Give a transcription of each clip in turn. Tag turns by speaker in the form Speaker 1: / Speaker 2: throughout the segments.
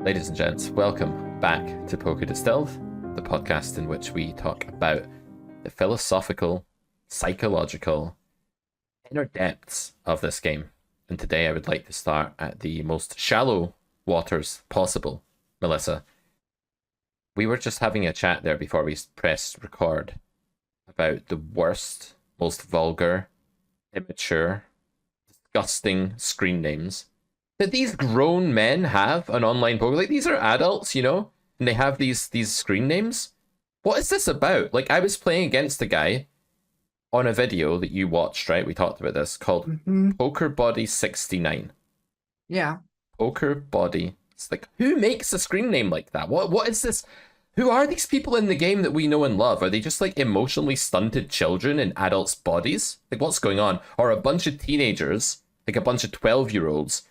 Speaker 1: Ladies and gents, welcome back to Poker Distilled, the podcast in which we talk about the philosophical, psychological, inner depths of this game. And today I would like to start at the most shallow waters possible. Melissa, we were just having a chat there before we pressed record about the worst, most vulgar, immature, disgusting screen names that these grown men have on online poker. Like, these are adults, you know, and they have these screen names. What is this about? Like, I was playing against a guy on a video that you watched, right? We talked about this, called Poker Body 69.
Speaker 2: Yeah.
Speaker 1: Poker Body. It's like, who makes a screen name like that? What is this? Who are these people in the game that we know and love? Are they just like emotionally stunted children in adults' bodies? Like, what's going on? Or a bunch of teenagers, like a bunch of 12-year-olds,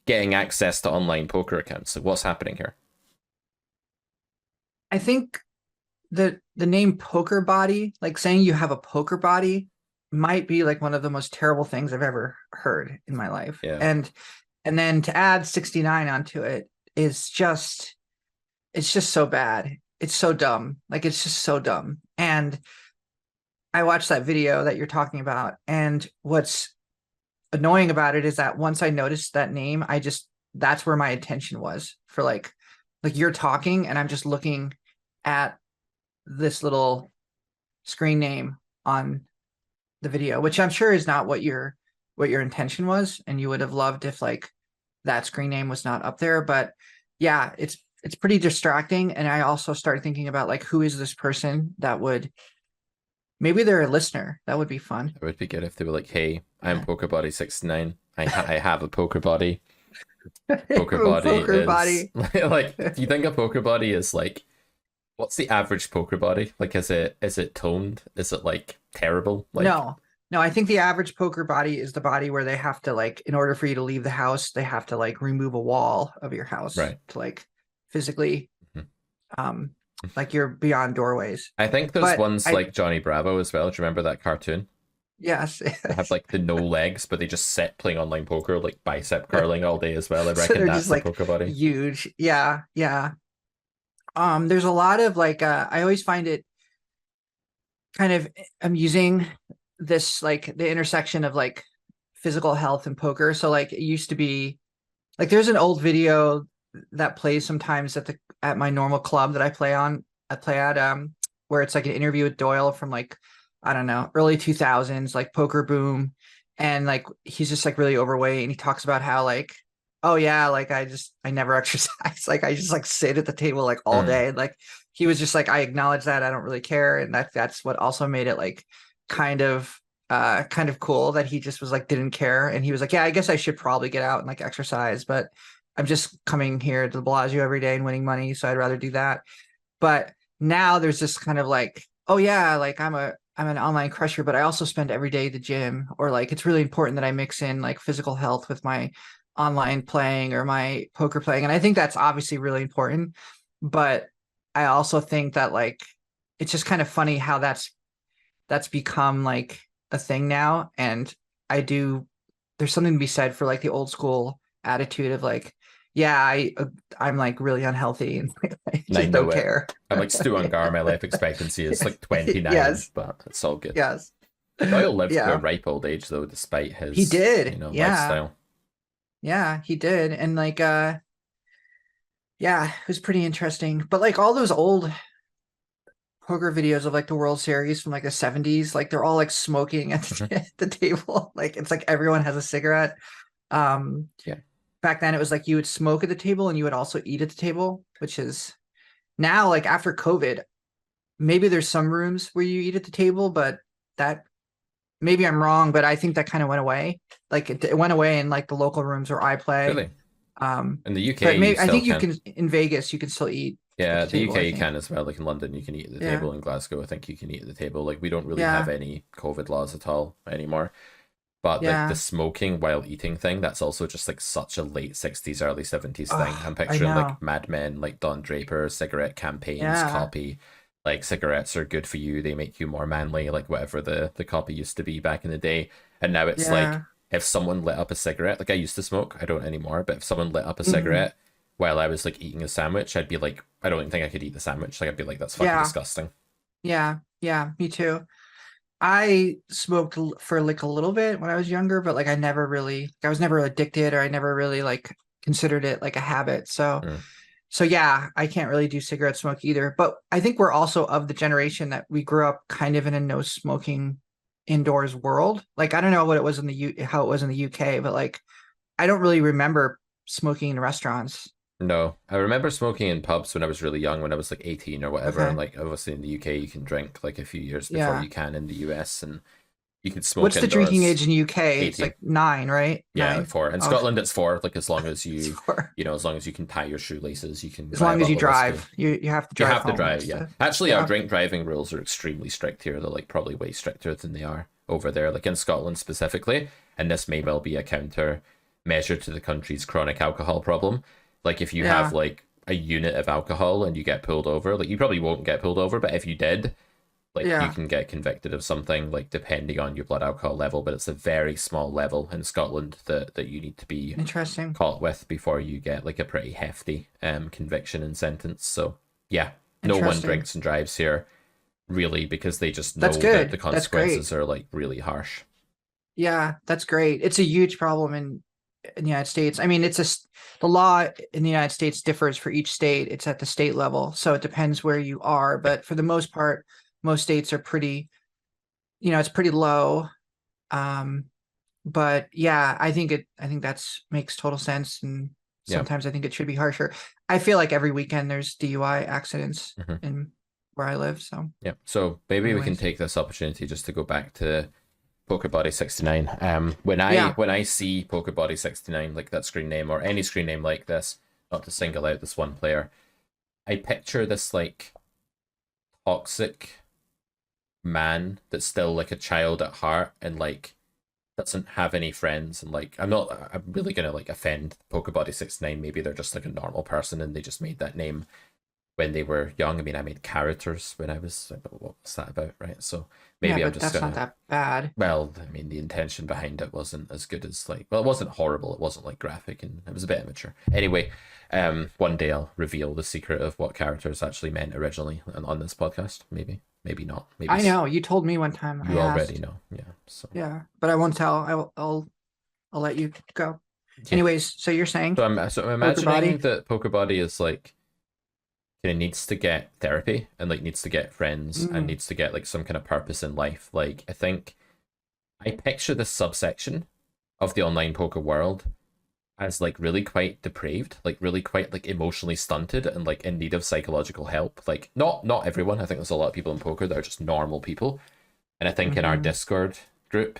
Speaker 1: getting access to online poker accounts? Like, what's happening here?
Speaker 2: I think the name Poker Body, like saying you have a poker body, might be like one of the most terrible things I've ever heard in my life.
Speaker 1: Yeah.
Speaker 2: And then to add 69 onto it is just, it's just so bad. It's so dumb. Like, it's just so dumb. And I watched that video that you're talking about, and what's annoying about it is that once I noticed that name, that's where my attention was for like you're talking and I'm just looking at this little screen name on the video, which I'm sure is not what your intention was, and you would have loved if like that screen name was not up there. But yeah, it's pretty distracting. And I also started thinking about like, who is this person that would, maybe they're a listener. That would be fun.
Speaker 1: It would be good if they were like, hey, I'm Poker Body 69. I have a poker body. Poker body is like, do you think a poker body is like, what's the average poker body? Like, is it toned? Is it like terrible? Like,
Speaker 2: no, I think the average poker body is the body where they have to, like, in order for you to leave the house, they have to like remove a wall of your house,
Speaker 1: right,
Speaker 2: to like physically like you're beyond doorways.
Speaker 1: I think there's ones like Johnny Bravo as well. Do you remember that cartoon?
Speaker 2: Yes.
Speaker 1: They have like the no legs, but they just sit playing online poker, like bicep curling all day as well. I reckon
Speaker 2: So
Speaker 1: that's
Speaker 2: just, like,
Speaker 1: a poker body.
Speaker 2: Huge. Yeah. There's a lot of like I always find it kind of amusing, this like the intersection of like physical health and poker. So like, it used to be like, there's an old video that plays sometimes at my normal club that I play at, where it's like an interview with Doyle from like, I don't know, early 2000s, like Poker Boom. And like, he's just like really overweight, and he talks about how like, oh yeah, like I never exercise. Like, I just like sit at the table like all day. Like, he was just like, I acknowledge that, I don't really care. And that's what also made it like kind of cool that he just was like, didn't care. And he was like, yeah, I guess I should probably get out and like exercise, but I'm just coming here to the Bellagio every day and winning money, so I'd rather do that. But now there's this kind of like, oh yeah, like I'm an online crusher, but I also spend every day at the gym, or like, it's really important that I mix in like physical health with my online playing or my poker playing. And I think that's obviously really important, but I also think that like, it's just kind of funny how that's become like a thing now. And there's something to be said for like the old school attitude of like, yeah, I'm like really unhealthy and I just don't care.
Speaker 1: I'm like Stu Ungar. My life expectancy is like 29,
Speaker 2: yes,
Speaker 1: but it's all good.
Speaker 2: Yes.
Speaker 1: Doyle lived to a ripe old age though, despite his lifestyle.
Speaker 2: Yeah, he did. And like yeah, it was pretty interesting. But like all those old poker videos of like the World Series from like the 70s, like they're all like smoking at the table. Like, it's like everyone has a cigarette.
Speaker 1: Yeah.
Speaker 2: Back then it was like you would smoke at the table and you would also eat at the table, which is now, like, after COVID, maybe there's some rooms where you eat at the table, but that, maybe I'm wrong, but I think that kind of went away. Like, it went away in like the local rooms where I play.
Speaker 1: Really? In the UK,
Speaker 2: but maybe I think you can in Vegas, you can still eat.
Speaker 1: Yeah, the UK you can as well. Like in London, you can eat at the table. In Glasgow, I think you can eat at the table. Like, we don't really have any COVID laws at all anymore. But like the smoking while eating thing, that's also just like such a late 60s, early 70s thing. I'm picturing like Mad Men, like Don Draper, cigarette campaigns, copy. Like, cigarettes are good for you. They make you more manly, like whatever the copy used to be back in the day. And now it's like, if someone lit up a cigarette, like I used to smoke, I don't anymore, but if someone lit up a cigarette, while I was like eating a sandwich, I'd be like, I don't think I could eat the sandwich. Like I'd be like, that's fucking
Speaker 2: Yeah,
Speaker 1: disgusting.
Speaker 2: yeah, me too. I smoked for like a little bit when I was younger, but like I was never addicted, or I never really like considered it like a habit.
Speaker 1: Mm.
Speaker 2: So yeah, I can't really do cigarette smoke either. But I think we're also of the generation that we grew up kind of in a no smoking indoors world. Like I don't know what it was in how it was in the UK, but like I don't really remember smoking in restaurants.
Speaker 1: No, I remember smoking in pubs when I was really young, when I was like 18 or whatever. And
Speaker 2: Okay.
Speaker 1: like obviously in the UK, you can drink like a few years before
Speaker 2: Yeah.
Speaker 1: you can in the US, and you can smoke
Speaker 2: What's the drinking
Speaker 1: indoors.
Speaker 2: age in UK? It's
Speaker 1: 18.
Speaker 2: like 9, right?
Speaker 1: Yeah, like
Speaker 2: 9.
Speaker 1: 4. In
Speaker 2: Oh,
Speaker 1: Scotland, it's 4. Like as long as
Speaker 2: it's
Speaker 1: you,
Speaker 2: 4.
Speaker 1: as long as you can tie your shoelaces, you can
Speaker 2: As
Speaker 1: buy a
Speaker 2: long as you
Speaker 1: bottle of whiskey.
Speaker 2: drive, you have to
Speaker 1: You
Speaker 2: drive
Speaker 1: have to
Speaker 2: home.
Speaker 1: drive,
Speaker 2: That's
Speaker 1: yeah.
Speaker 2: the
Speaker 1: Actually, our
Speaker 2: yeah.
Speaker 1: drink driving rules are extremely strict here. They're like probably way stricter than they are over there, like in Scotland specifically. And this may well be a counter measure to the country's chronic alcohol problem. Like if you have
Speaker 2: Yeah.
Speaker 1: like a unit of alcohol and you get pulled over, like you probably won't get pulled over, but if you did, like you
Speaker 2: Yeah.
Speaker 1: can get convicted of something like depending on your blood alcohol level, but it's a very small level in Scotland that you need to be
Speaker 2: Interesting.
Speaker 1: caught with before you get like a pretty hefty conviction and sentence. So yeah, no one
Speaker 2: Interesting.
Speaker 1: drinks and drives here really because they just
Speaker 2: That's
Speaker 1: know that the
Speaker 2: good. That's great.
Speaker 1: consequences are like really harsh.
Speaker 2: Yeah, that's great. It's a huge problem in the United States. I mean, the law in the United States differs for each state. It's at the state level, so it depends where you are.
Speaker 1: Yep.
Speaker 2: But for the most part, most states are it's pretty low. Um, but yeah, I think that's makes total sense. And
Speaker 1: Yeah.
Speaker 2: sometimes I think it should be harsher. I feel like every weekend there's DUI accidents
Speaker 1: Hmm.
Speaker 2: in where I live. So,
Speaker 1: Yeah. So maybe we can
Speaker 2: anyways,
Speaker 1: take this opportunity just to go back to Polka Body 69.
Speaker 2: yeah.
Speaker 1: When I see Polka Body 69, like that screen name or any screen name like this, not to single out this one player, I picture this like toxic man that's still like a child at heart and like doesn't have any friends, and like I'm really gonna like offend Polka Body 69. Maybe they're just like a normal person and they just made that name when they were young. I mean, I made characters when I was, what was that about, right? So
Speaker 2: Yeah,
Speaker 1: maybe I'm
Speaker 2: but
Speaker 1: just
Speaker 2: that's not
Speaker 1: gonna,
Speaker 2: that bad.
Speaker 1: well, I mean, the intention behind it wasn't as good as like, well, it wasn't horrible. It wasn't like graphic, and it was a bit immature. Anyway, one day I'll reveal the secret of what characters actually meant originally on this podcast. Maybe, maybe not. Maybe
Speaker 2: I know you told me one time. I
Speaker 1: you already
Speaker 2: asked.
Speaker 1: know. Yeah. So
Speaker 2: Yeah, but I won't tell. I'll let you go.
Speaker 1: yeah.
Speaker 2: Anyways, so you're saying
Speaker 1: So I'm
Speaker 2: poker
Speaker 1: imagining
Speaker 2: body?
Speaker 1: that Poker Body is like kind of needs to get therapy and like needs to get friends and
Speaker 2: Mm,
Speaker 1: needs to get like some kind of purpose in life. Like I think I picture this subsection of the online poker world as like really quite depraved, like really quite like emotionally stunted and like in need of psychological help. Like not everyone. I think there's a lot of people in poker that are just normal people. And I think in our
Speaker 2: hmm.
Speaker 1: Discord group,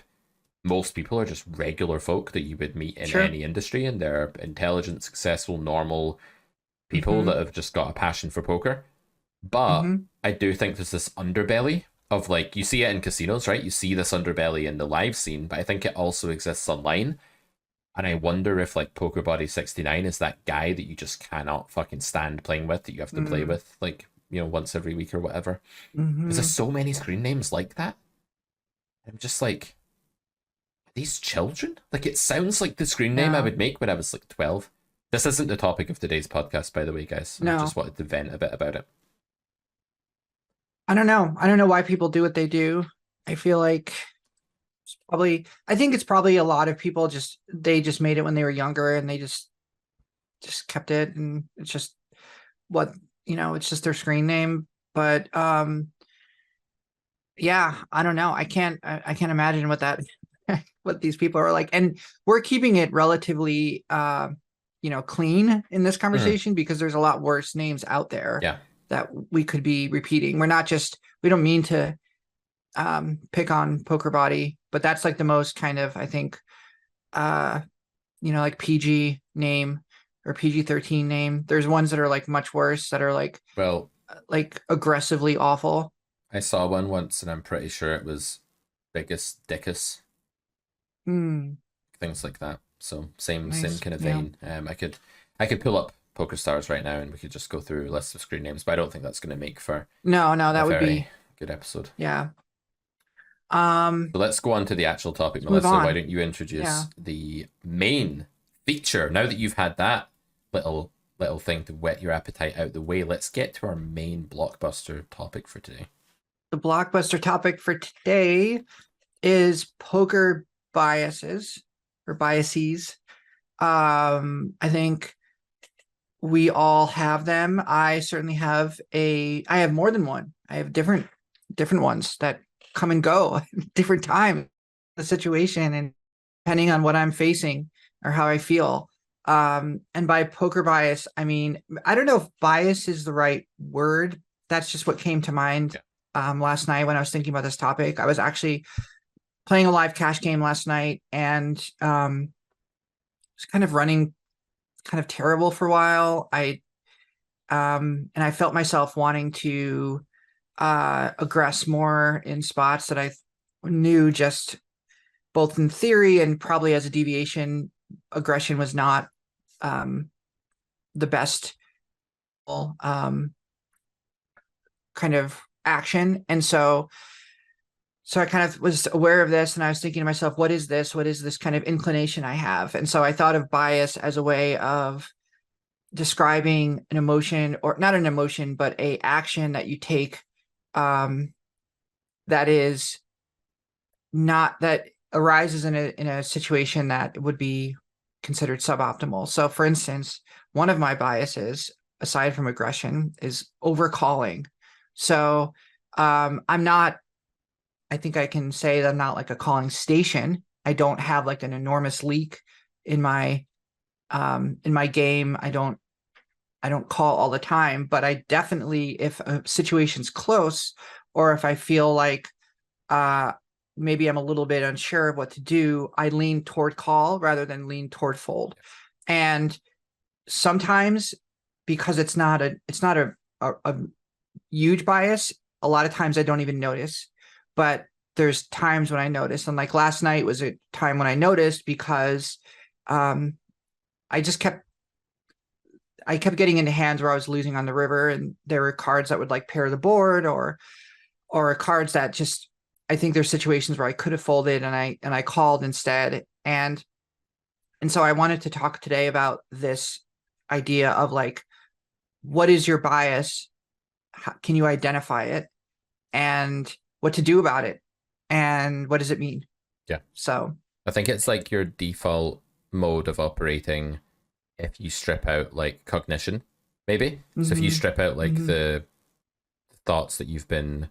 Speaker 1: most people are just regular folk that you would meet in
Speaker 2: Sure.
Speaker 1: any industry, and they're intelligent, successful, normal people
Speaker 2: Hmm.
Speaker 1: that have just got a passion for poker. But
Speaker 2: Hmm.
Speaker 1: I do think there's this underbelly of like, you see it in casinos, right? You see this underbelly in the live scene, but I think it also exists online. And I wonder if like Poker Body 69 is that guy that you just cannot fucking stand playing with, that you have to play
Speaker 2: Mm,
Speaker 1: with like, once every week or whatever. Because there's
Speaker 2: hmm.
Speaker 1: so many screen names like that. I'm just like, are these children? Like it sounds like the screen name I
Speaker 2: Yeah.
Speaker 1: would make when I was like 12. This isn't the topic of today's podcast, by the way, guys. I just
Speaker 2: No,
Speaker 1: wanted to vent a bit about it.
Speaker 2: I don't know. I don't know why people do what they do. I feel like I think it's probably a lot of people they just made it when they were younger, and they just kept it, and it's just what, it's just their screen name. But yeah, I don't know. I can't imagine what that what these people are like. And we're keeping it relatively clean in this
Speaker 1: Mhm.
Speaker 2: conversation, because there's a lot worse names out there
Speaker 1: Yeah.
Speaker 2: that we could be repeating. We don't mean to pick on Poker Body, but that's like the most kind of, I think, uh like PG name or PG-13 name. There's ones that are like much worse, that are
Speaker 1: Well,
Speaker 2: like aggressively awful.
Speaker 1: I saw one once and I'm pretty sure it was Biggest Dickus,
Speaker 2: Hmm.
Speaker 1: things like that. So same
Speaker 2: Nice.
Speaker 1: kind of
Speaker 2: Yeah.
Speaker 1: vein. I could pull up Poker Stars right now and we could just go through a list of screen names, but I don't think that's gonna make for
Speaker 2: No,
Speaker 1: a
Speaker 2: that would
Speaker 1: very
Speaker 2: be,
Speaker 1: good episode.
Speaker 2: yeah.
Speaker 1: So let's go on to the actual topic,
Speaker 2: Let's move
Speaker 1: Melissa. Why
Speaker 2: on.
Speaker 1: don't you
Speaker 2: Yeah.
Speaker 1: introduce the main feature now that you've had that little little thing to whet your appetite out the way, let's get to our main blockbuster topic for today.
Speaker 2: The blockbuster topic for today is poker biases or biases. I think we all have them. I certainly have I have more than one. I have different ones that come and go different time, the situation, and depending on what I'm facing or how I feel. And by poker bias, I mean, I don't know if bias is the right word. That's just what came to mind last night when I was thinking about this topic. I was actually playing a live cash game last night, and was kind of running kind of terrible for a while. And I felt myself wanting to aggress more in spots that I knew, just both in theory and probably as a deviation, aggression was not the best kind of action. And so I kind of was aware of this, and I was thinking to myself, what is this? What is this kind of inclination I have? And so I thought of bias as a way of describing an emotion, or not an emotion, but a action that you take that is not, that arises in a situation that would be considered suboptimal. So for instance, one of my biases, aside from aggression, is overcalling. So I think I can say that I'm not like a calling station. I don't have like an enormous leak in my game. I don't call all the time, but I definitely, if a situation's close, or if I feel like maybe I'm a little bit unsure of what to do, I lean toward call rather than lean toward fold. And sometimes, because it's not a huge bias, a lot of times I don't even notice. But there's times when I notice, and like last night was a time when I noticed, because I kept getting into hands where I was losing on the river, and there were cards that would like pair the board, or cards that just, I think there's situations where I could have folded and I called instead. And so I wanted to talk today about this idea of like, what is your bias? How can you identify it, and what to do about it, and what does it mean?
Speaker 1: Yeah.
Speaker 2: So
Speaker 1: I think it's like your default mode of operating if you strip out like cognition, maybe. So if you strip out like the thoughts that you've been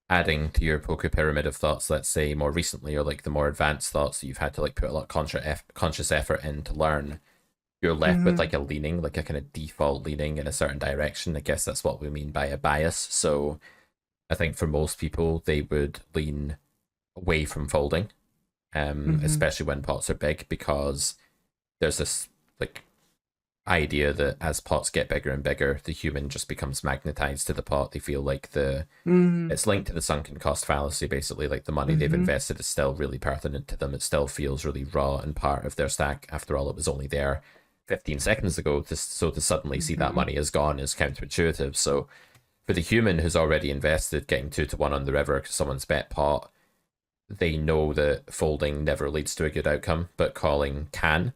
Speaker 1: adding to your poker pyramid of thoughts, let's say more recently, or like the more advanced thoughts that you've had to like put a lot of conscious effort in to learn, you're left with like a leaning, like a kind of default leaning in a certain direction. I guess that's what we mean by a bias. So I think for most people, they would lean away from folding, especially when pots are big, because there's this like idea that as pots get bigger and bigger, the human just becomes magnetized to the pot. They feel like it's linked to the sunken cost fallacy, basically, like the money they've invested is still really pertinent to them. It still feels really raw and part of their stack. After all, it was only there 15 seconds ago. So to suddenly see that money is gone is counterintuitive. So for the human who's already invested, getting 2-1 on the river because someone's bet pot, they know that folding never leads to a good outcome, but calling can.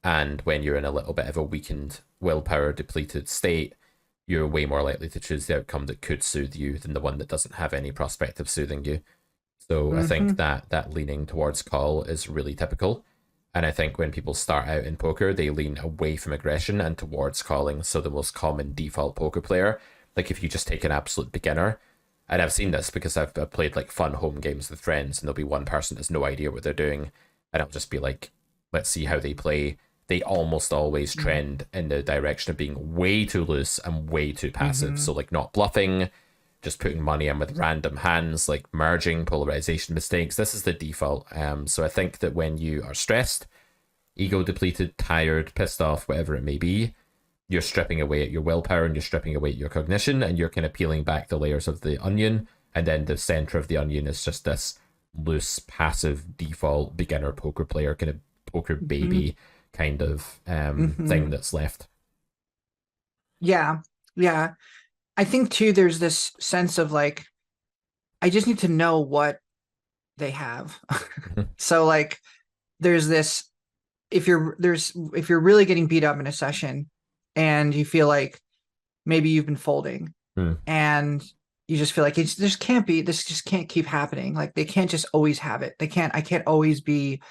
Speaker 1: And when you're in a little bit of a weakened, willpower depleted state, you're way more likely to choose the outcome that could soothe you than the one that doesn't have any prospect of soothing you. So I think that leaning towards call is really typical. And I think when people start out in poker, they lean away from aggression and towards calling. So the most common default poker player, like if you just take an absolute beginner, and I've seen this because I've played like fun home games with friends, and there'll be one person that has no idea what they're doing, and I'll just be like, let's see how they play. They almost always trend in the direction of being way too loose and way too passive. So like not bluffing, just putting money in with random hands, like merging polarization mistakes. This is the default. So I think that when you are stressed, ego depleted, tired, pissed off, whatever it may be, you're stripping away at your willpower and you're stripping away at your cognition, and you're kind of peeling back the layers of the onion. And then the center of the onion is just this loose, passive, default beginner poker player, kind of poker baby kind of thing that's left.
Speaker 2: Yeah. I think too, there's this sense of like, I just need to know what they have. So like, there's this, if you're really getting beat up in a session and you feel like maybe you've been folding and you just feel like this just can't keep happening. Like they can't just always have it. I can't always be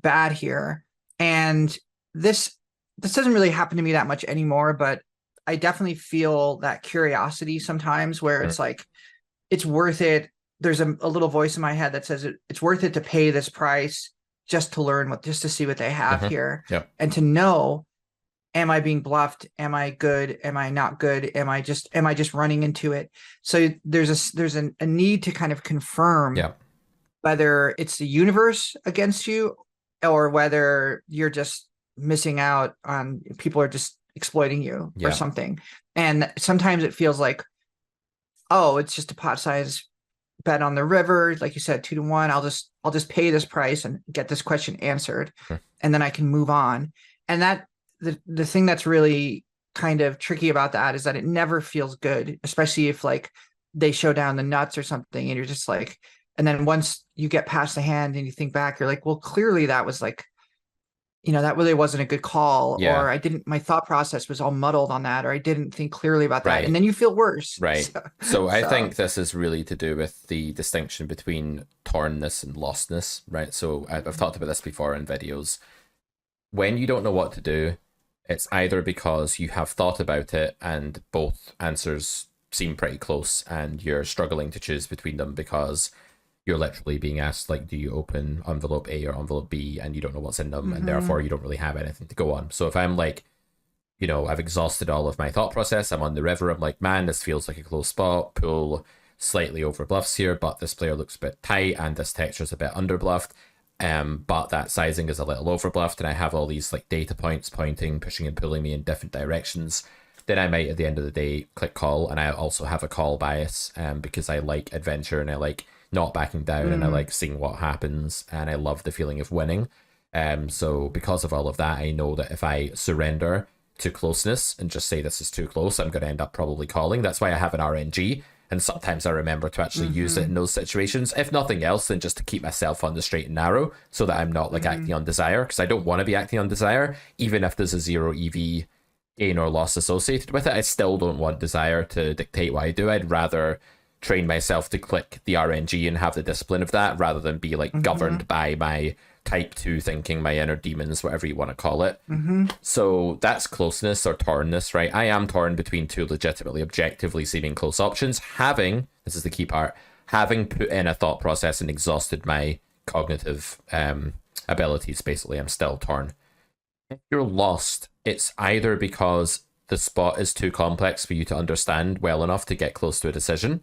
Speaker 2: bad here. And this doesn't really happen to me that much anymore, but I definitely feel that curiosity sometimes where it's like, it's worth it. There's a little voice in my head that says it's worth it to pay this price just to learn just to see what they have here.
Speaker 1: Yep.
Speaker 2: And to know, am I being bluffed? Am I good? Am I not good? Am I just running into it? So there's a need to kind of confirm whether it's the universe against you or whether you're just missing out on, people are just exploiting you or something. And sometimes it feels like, oh, it's just a pot size bet on the river. Like you said, 2-1, I'll just pay this price and get this question answered. And then I can move on. And that the thing that's really kind of tricky about that is that it never feels good, especially if like they show down the nuts or something and you're just like, and then once you get past the hand and you think back, you're like, well, clearly that was like, that really wasn't a good call, or my thought process was all muddled on that, or I didn't think clearly about that. And then you feel worse.
Speaker 1: Right. So I think this is really to do with the distinction between tornness and lostness, right? So I've talked about this before in videos. When you don't know what to do, it's either because you have thought about it and both answers seem pretty close and you're struggling to choose between them because you're literally being asked, like, do you open envelope A or envelope B, and you don't know what's in them, and therefore you don't really have anything to go on. So if I'm like, I've exhausted all of my thought process, I'm on the river, I'm like, man, this feels like a close spot, pool slightly over bluffs here, but this player looks a bit tight and this texture's a bit under bluffed, but that sizing is a little over bluffed, and I have all these like data points pointing, pushing and pulling me in different directions. Then I might at the end of the day click call, and I also have a call bias because I like adventure and I like not backing down and I like seeing what happens and I love the feeling of winning. So because of all of that, I know that if I surrender to closeness and just say this is too close, I'm going to end up probably calling. That's why I have an RNG, and sometimes I remember to actually use it in those situations, if nothing else than just to keep myself on the straight and narrow so that I'm not like acting on desire, because I don't want to be acting on desire. Even if there's a 0 EV gain or loss associated with it, I still don't want desire to dictate what I do. I'd rather train myself to click the RNG and have the discipline of that rather than be like governed by my type 2 thinking, my inner demons, whatever you want to call it. So that's closeness or tornness, right? I am torn between two legitimately objectively seeming close options. This is the key part, having put in a thought process and exhausted my cognitive abilities, basically, I'm still torn. If you're lost, it's either because the spot is too complex for you to understand well enough to get close to a decision,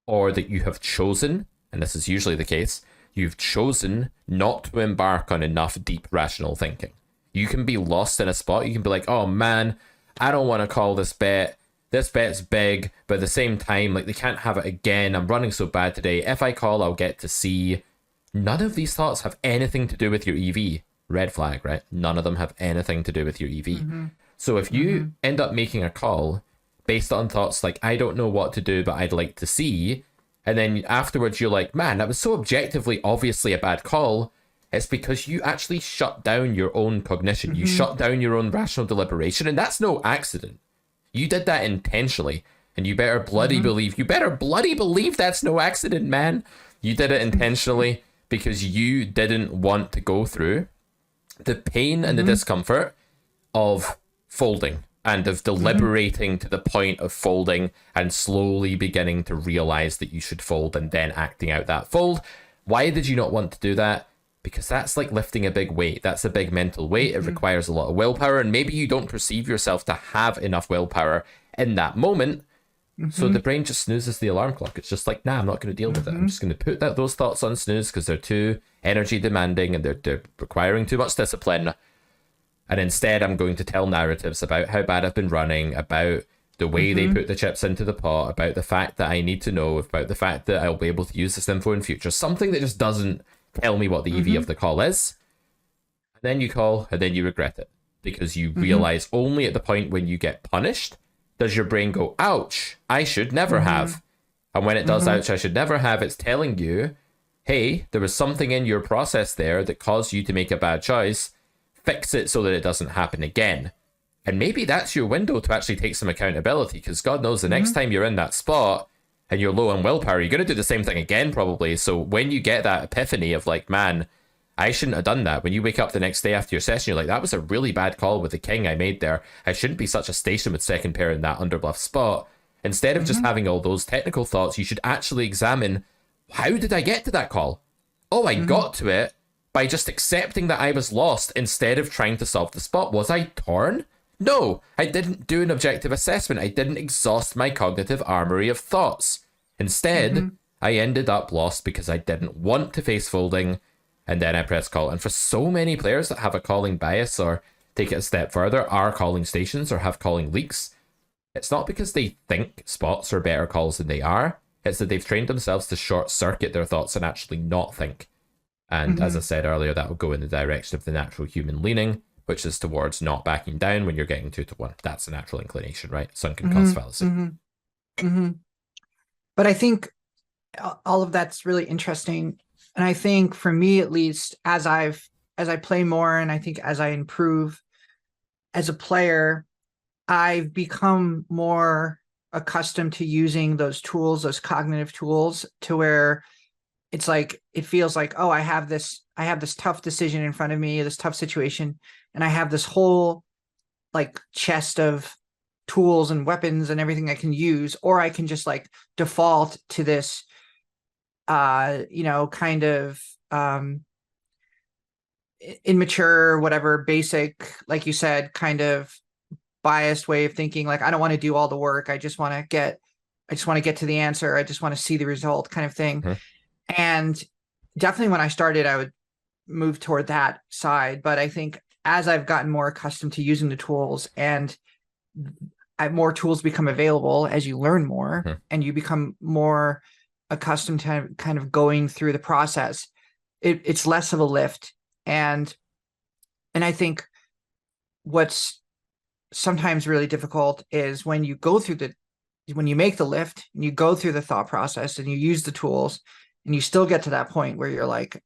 Speaker 1: or that you have chosen, and this is usually the case, you've chosen not to embark on enough deep rational thinking. You can be lost in a spot. You can be like, oh man, I don't want to call this bet. This bet's big, but at the same time, like, they can't have it again. I'm running so bad today. If I call, I'll get to C. None of these thoughts have anything to do with your EV. Red flag, right? None of them have anything to do with your EV. So if you end up making a call based on thoughts like, I don't know what to do, but I'd like to see, and then afterwards you're like, man, that was so objectively obviously a bad call, it's because you actually shut down your own cognition. You shut down your own rational deliberation, and that's no accident. You did that intentionally, and you better bloody believe that's no accident, man. You did it intentionally because you didn't want to go through the pain and the discomfort of folding and of deliberating to the point of folding and slowly beginning to realize that you should fold and then acting out that fold. Why did you not want to do that? Because that's like lifting a big weight. That's a big mental weight. It requires a lot of willpower, and maybe you don't perceive yourself to have enough willpower in that moment. So the brain just snoozes the alarm clock. It's just like, nah, I'm not going to deal with it. I'm just going to put those thoughts on snooze because they're too energy demanding and they're requiring too much discipline. And instead, I'm going to tell narratives about how bad I've been running, about the way they put the chips into the pot, about the fact that I need to know, about the fact that I'll be able to use this info in future. Something that just doesn't tell me what the EV of the call is. And then you call, and then you regret it. Because you realize only at the point when you get punished does your brain go, ouch, I should never have. And when it does, ouch, I should never have, it's telling you, hey, there was something in your process there that caused you to make a bad choice. Fix it so that it doesn't happen again. And maybe that's your window to actually take some accountability, because God knows the next time you're in that spot and you're low on willpower, you're going to do the same thing again, probably. So when you get that epiphany of like, man, I shouldn't have done that. When you wake up the next day after your session, you're like, that was a really bad call with the king I made there. I shouldn't be such a station with second pair in that underbluff spot. Instead of just having all those technical thoughts, you should actually examine, how did I get to that call? Oh, I got to it by just accepting that I was lost instead of trying to solve the spot. Was I torn? No, I didn't do an objective assessment. I didn't exhaust my cognitive armory of thoughts. Instead, I ended up lost because I didn't want to face folding, and then I pressed call. And for so many players that have a calling bias or take it a step further, are calling stations or have calling leaks, it's not because they think spots are better calls than they are. It's that they've trained themselves to short circuit their thoughts and actually not think. And as I said earlier, that will go in the direction of the natural human leaning, which is towards not backing down when you're getting 2-1. That's a natural inclination, right? Sunken cost fallacy.
Speaker 2: But I think all of that's really interesting. And I think for me, at least, as I play more, and I think as I improve as a player, I've become more accustomed to using those tools, those cognitive tools, to where it's like, it feels like, oh, I have this tough decision in front of me, this tough situation, and I have this whole like chest of tools and weapons and everything I can use, or I can just like default to this kind of immature, whatever, basic, like you said, kind of biased way of thinking. Like, I don't want to do all the work. I just want to get to the answer. I just want to see the result, kind of thing. And definitely when I started, I would move toward that side. But I think as I've gotten more accustomed to using the tools, and more tools become available as you learn more, and you become more accustomed to kind of going through the process, it's less of a lift. And I think what's sometimes really difficult is when you make the lift and you go through the thought process and you use the tools, and you still get to that point where you're like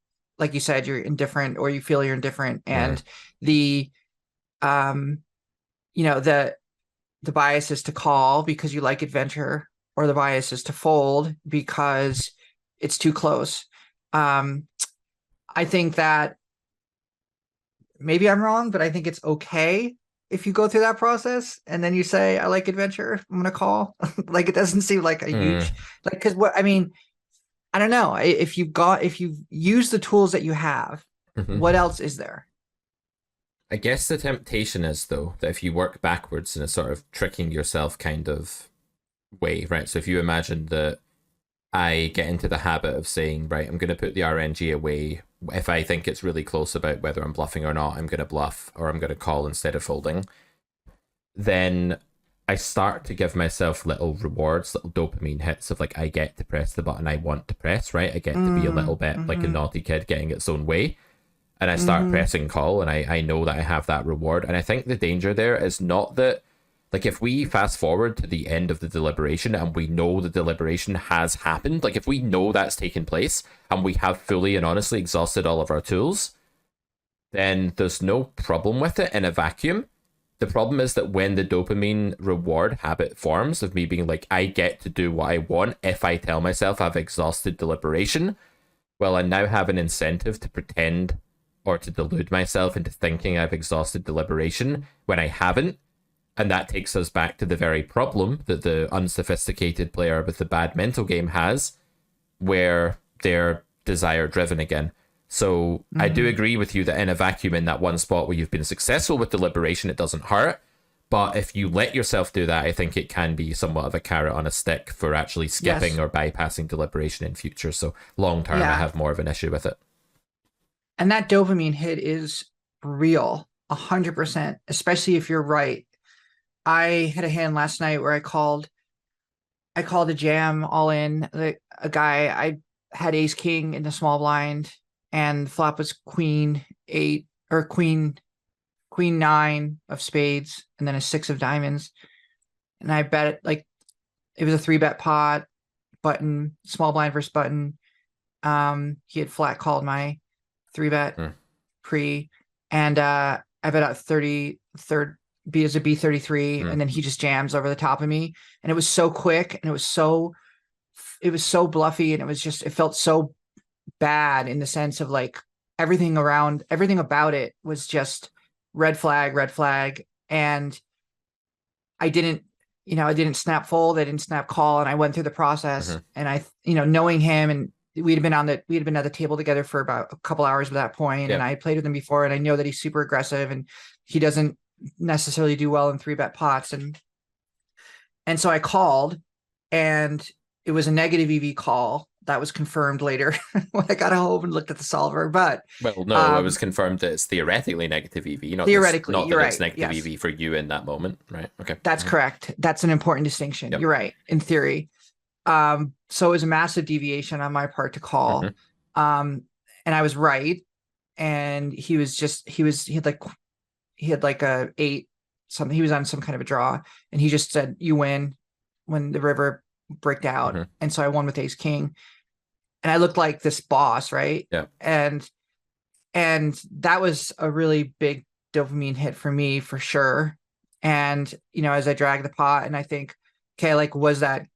Speaker 2: you said, you're indifferent, or you feel you're indifferent. And the bias is to call because you like adventure, or the bias is to fold because it's too close. I think that maybe I'm wrong, but I think it's okay if you go through that process and then you say, I like adventure, I'm gonna call. Like, it doesn't seem like a huge, like, because I don't know, if you've used the tools that you have, what else is there?
Speaker 1: I guess the temptation is, though, that if you work backwards in a sort of tricking yourself kind of way, right? So if you imagine that I get into the habit of saying, right, I'm going to put the RNG away. If I think it's really close about whether I'm bluffing or not, I'm going to bluff, or I'm going to call instead of folding. Then I start to give myself little rewards, little dopamine hits of like, I get to press the button I want to press, right? I get to be a little bit like a naughty kid getting its own way. And I start pressing call, and I know that I have that reward. And I think the danger there is not that, like, if we fast forward to the end of the deliberation and we know the deliberation has happened, like if we know that's taken place and we have fully and honestly exhausted all of our tools, then there's no problem with it in a vacuum. The problem is that when the dopamine reward habit forms of me being like, I get to do what I want if I tell myself I've exhausted deliberation, well, I now have an incentive to pretend or to delude myself into thinking I've exhausted deliberation when I haven't. And that takes us back to the very problem that the unsophisticated player with the bad mental game has, where they're desire driven again. So I do agree with you that in a vacuum, in that one spot where you've been successful with deliberation, it doesn't hurt. But if you let yourself do that, I think it can be somewhat of a carrot on a stick for actually skipping or bypassing deliberation in future. So long term, I have more of an issue with it.
Speaker 2: And that dopamine hit is real, 100%, especially if you're right. I had a hand last night where I called a jam all in. A guy, I had ace king in the small blind, and flop was queen 8 or queen 9 of spades, and then a 6 of diamonds. And I bet like it was a 3-bet pot, button, small blind versus button. He had flat called my 3-bet pre, and I bet out 33rd B as a B33, and then he just jams over the top of me, and it was so quick, and it was so bluffy, and it felt so bad in the sense of like everything about it was just red flag, and I didn't snap fold, I didn't snap call, and I went through the process, and I, knowing him, and we had been at the table together for about a couple hours at that point, and I played with him before, and I know that he's super aggressive, and he doesn't necessarily do well in 3-bet pots, and so I called, and it was a negative EV call. That was confirmed later when I got home and looked at the solver. But
Speaker 1: well, no, it was confirmed that it's theoretically negative EV, not
Speaker 2: theoretically,
Speaker 1: not
Speaker 2: you're
Speaker 1: that
Speaker 2: right.
Speaker 1: it's negative EV for you in that moment, right? Okay,
Speaker 2: that's correct. That's an important distinction.
Speaker 1: Yep.
Speaker 2: You're right in theory. So it was a massive deviation on my part to call, and I was right. And he had like a 8 something. He was on some kind of a draw, and he just said, "You win," when the river bricked out, and so I won with ace king. And I looked like this boss, right?
Speaker 1: Yeah.
Speaker 2: And that was a really big dopamine hit for me, for sure. And, as I drag the pot, and I think, okay, like, was that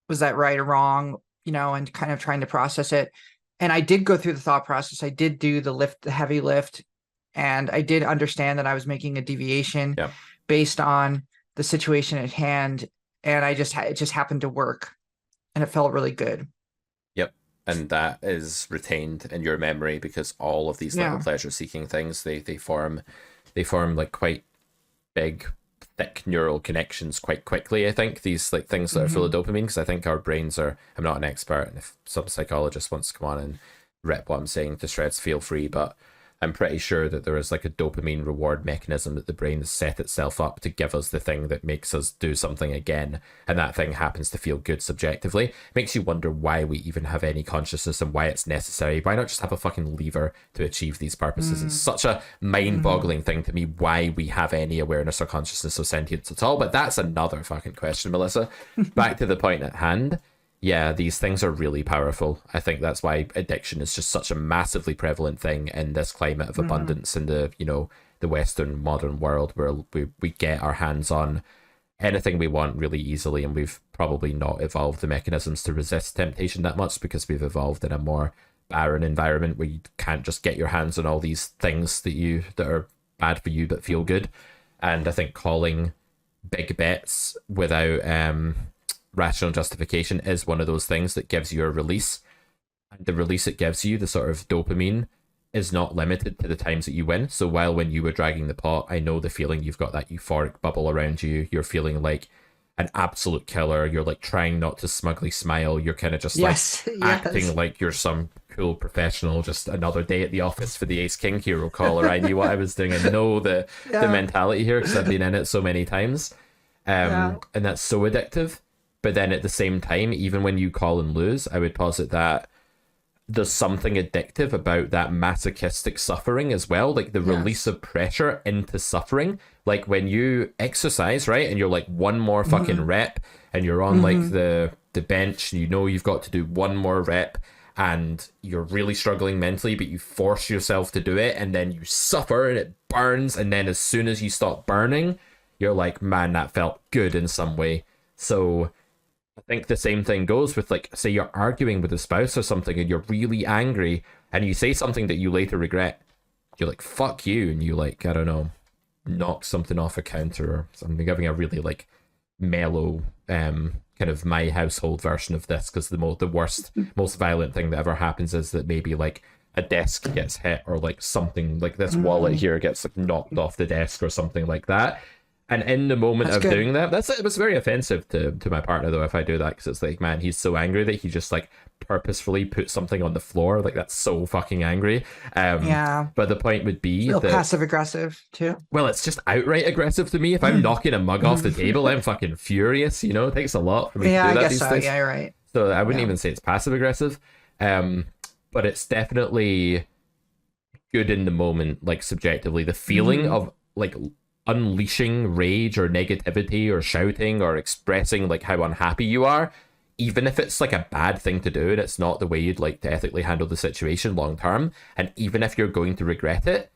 Speaker 2: right or wrong? And kind of trying to process it. And I did go through the thought process. I did do the heavy lift, and I did understand that I was making a deviation based on the situation at hand. And it just happened to work, and it felt really good.
Speaker 1: And that is retained in your memory because all of these little pleasure-seeking things, they form like quite big, thick neural connections quite quickly. I think these like things that are full of dopamine, because I think our brains are. I'm not an expert, and if some psychologist wants to come on and rip what I'm saying to shreds, feel free. But I'm pretty sure that there is like a dopamine reward mechanism that the brain has set itself up to give us the thing that makes us do something again, and that thing happens to feel good subjectively. It makes you wonder why we even have any consciousness and why it's necessary. Why not just have a fucking lever to achieve these purposes? It's such a mind-boggling thing to me why we have any awareness or consciousness of sentience at all, but that's another fucking question, Melissa. Back to the point at hand. Yeah, these things are really powerful. I think that's why addiction is just such a massively prevalent thing in this climate of abundance in the, the Western modern world, where we get our hands on anything we want really easily, and we've probably not evolved the mechanisms to resist temptation that much because we've evolved in a more barren environment where you can't just get your hands on all these things that are bad for you but feel good. And I think calling big bets without rational justification is one of those things that gives you a release, and the release it gives you, the sort of dopamine, is not limited to the times that you win. So while when you were dragging the pot, I know the feeling, you've got that euphoric bubble around you, you're feeling like an absolute killer, you're like trying not to smugly smile, you're kind of just acting like you're some cool professional, just another day at the office for the ace king hero caller. I knew what I was doing. I know the mentality here because I've been in it so many times, and that's so addictive. But then at the same time, even when you call and lose, I would posit that there's something addictive about that masochistic suffering as well, like the release of pressure into suffering. Like when you exercise, right, and you're like one more fucking rep, and you're on like the bench, and you've got to do one more rep, and you're really struggling mentally, but you force yourself to do it, and then you suffer and it burns, and then as soon as you stop burning, you're like, man, that felt good in some way. So I think the same thing goes with, like, say you're arguing with a spouse or something and you're really angry and you say something that you later regret. You're like, fuck you, and you, like, I don't know, knock something off a counter or something, giving a really like mellow kind of my household version of this, because the worst, most violent thing that ever happens is that maybe like a desk gets hit, or like something like this wallet here gets like knocked off the desk or something like that. And in the moment of doing that, it was very offensive to my partner, though, if I do that, because it's like, man, he's so angry that he just like purposefully put something on the floor. Like, that's so fucking angry. But the point would be that
Speaker 2: passive aggressive too.
Speaker 1: Well, it's just outright aggressive to me. If I'm knocking a mug off the table, I'm fucking furious. It takes a lot for me to do that. I guess these days.
Speaker 2: Yeah, you're right.
Speaker 1: So I wouldn't even say it's passive aggressive, but it's definitely good in the moment, like subjectively. The feeling of like unleashing rage or negativity or shouting or expressing like how unhappy you are, even if it's like a bad thing to do and it's not the way you'd like to ethically handle the situation long term, and even if you're going to regret it,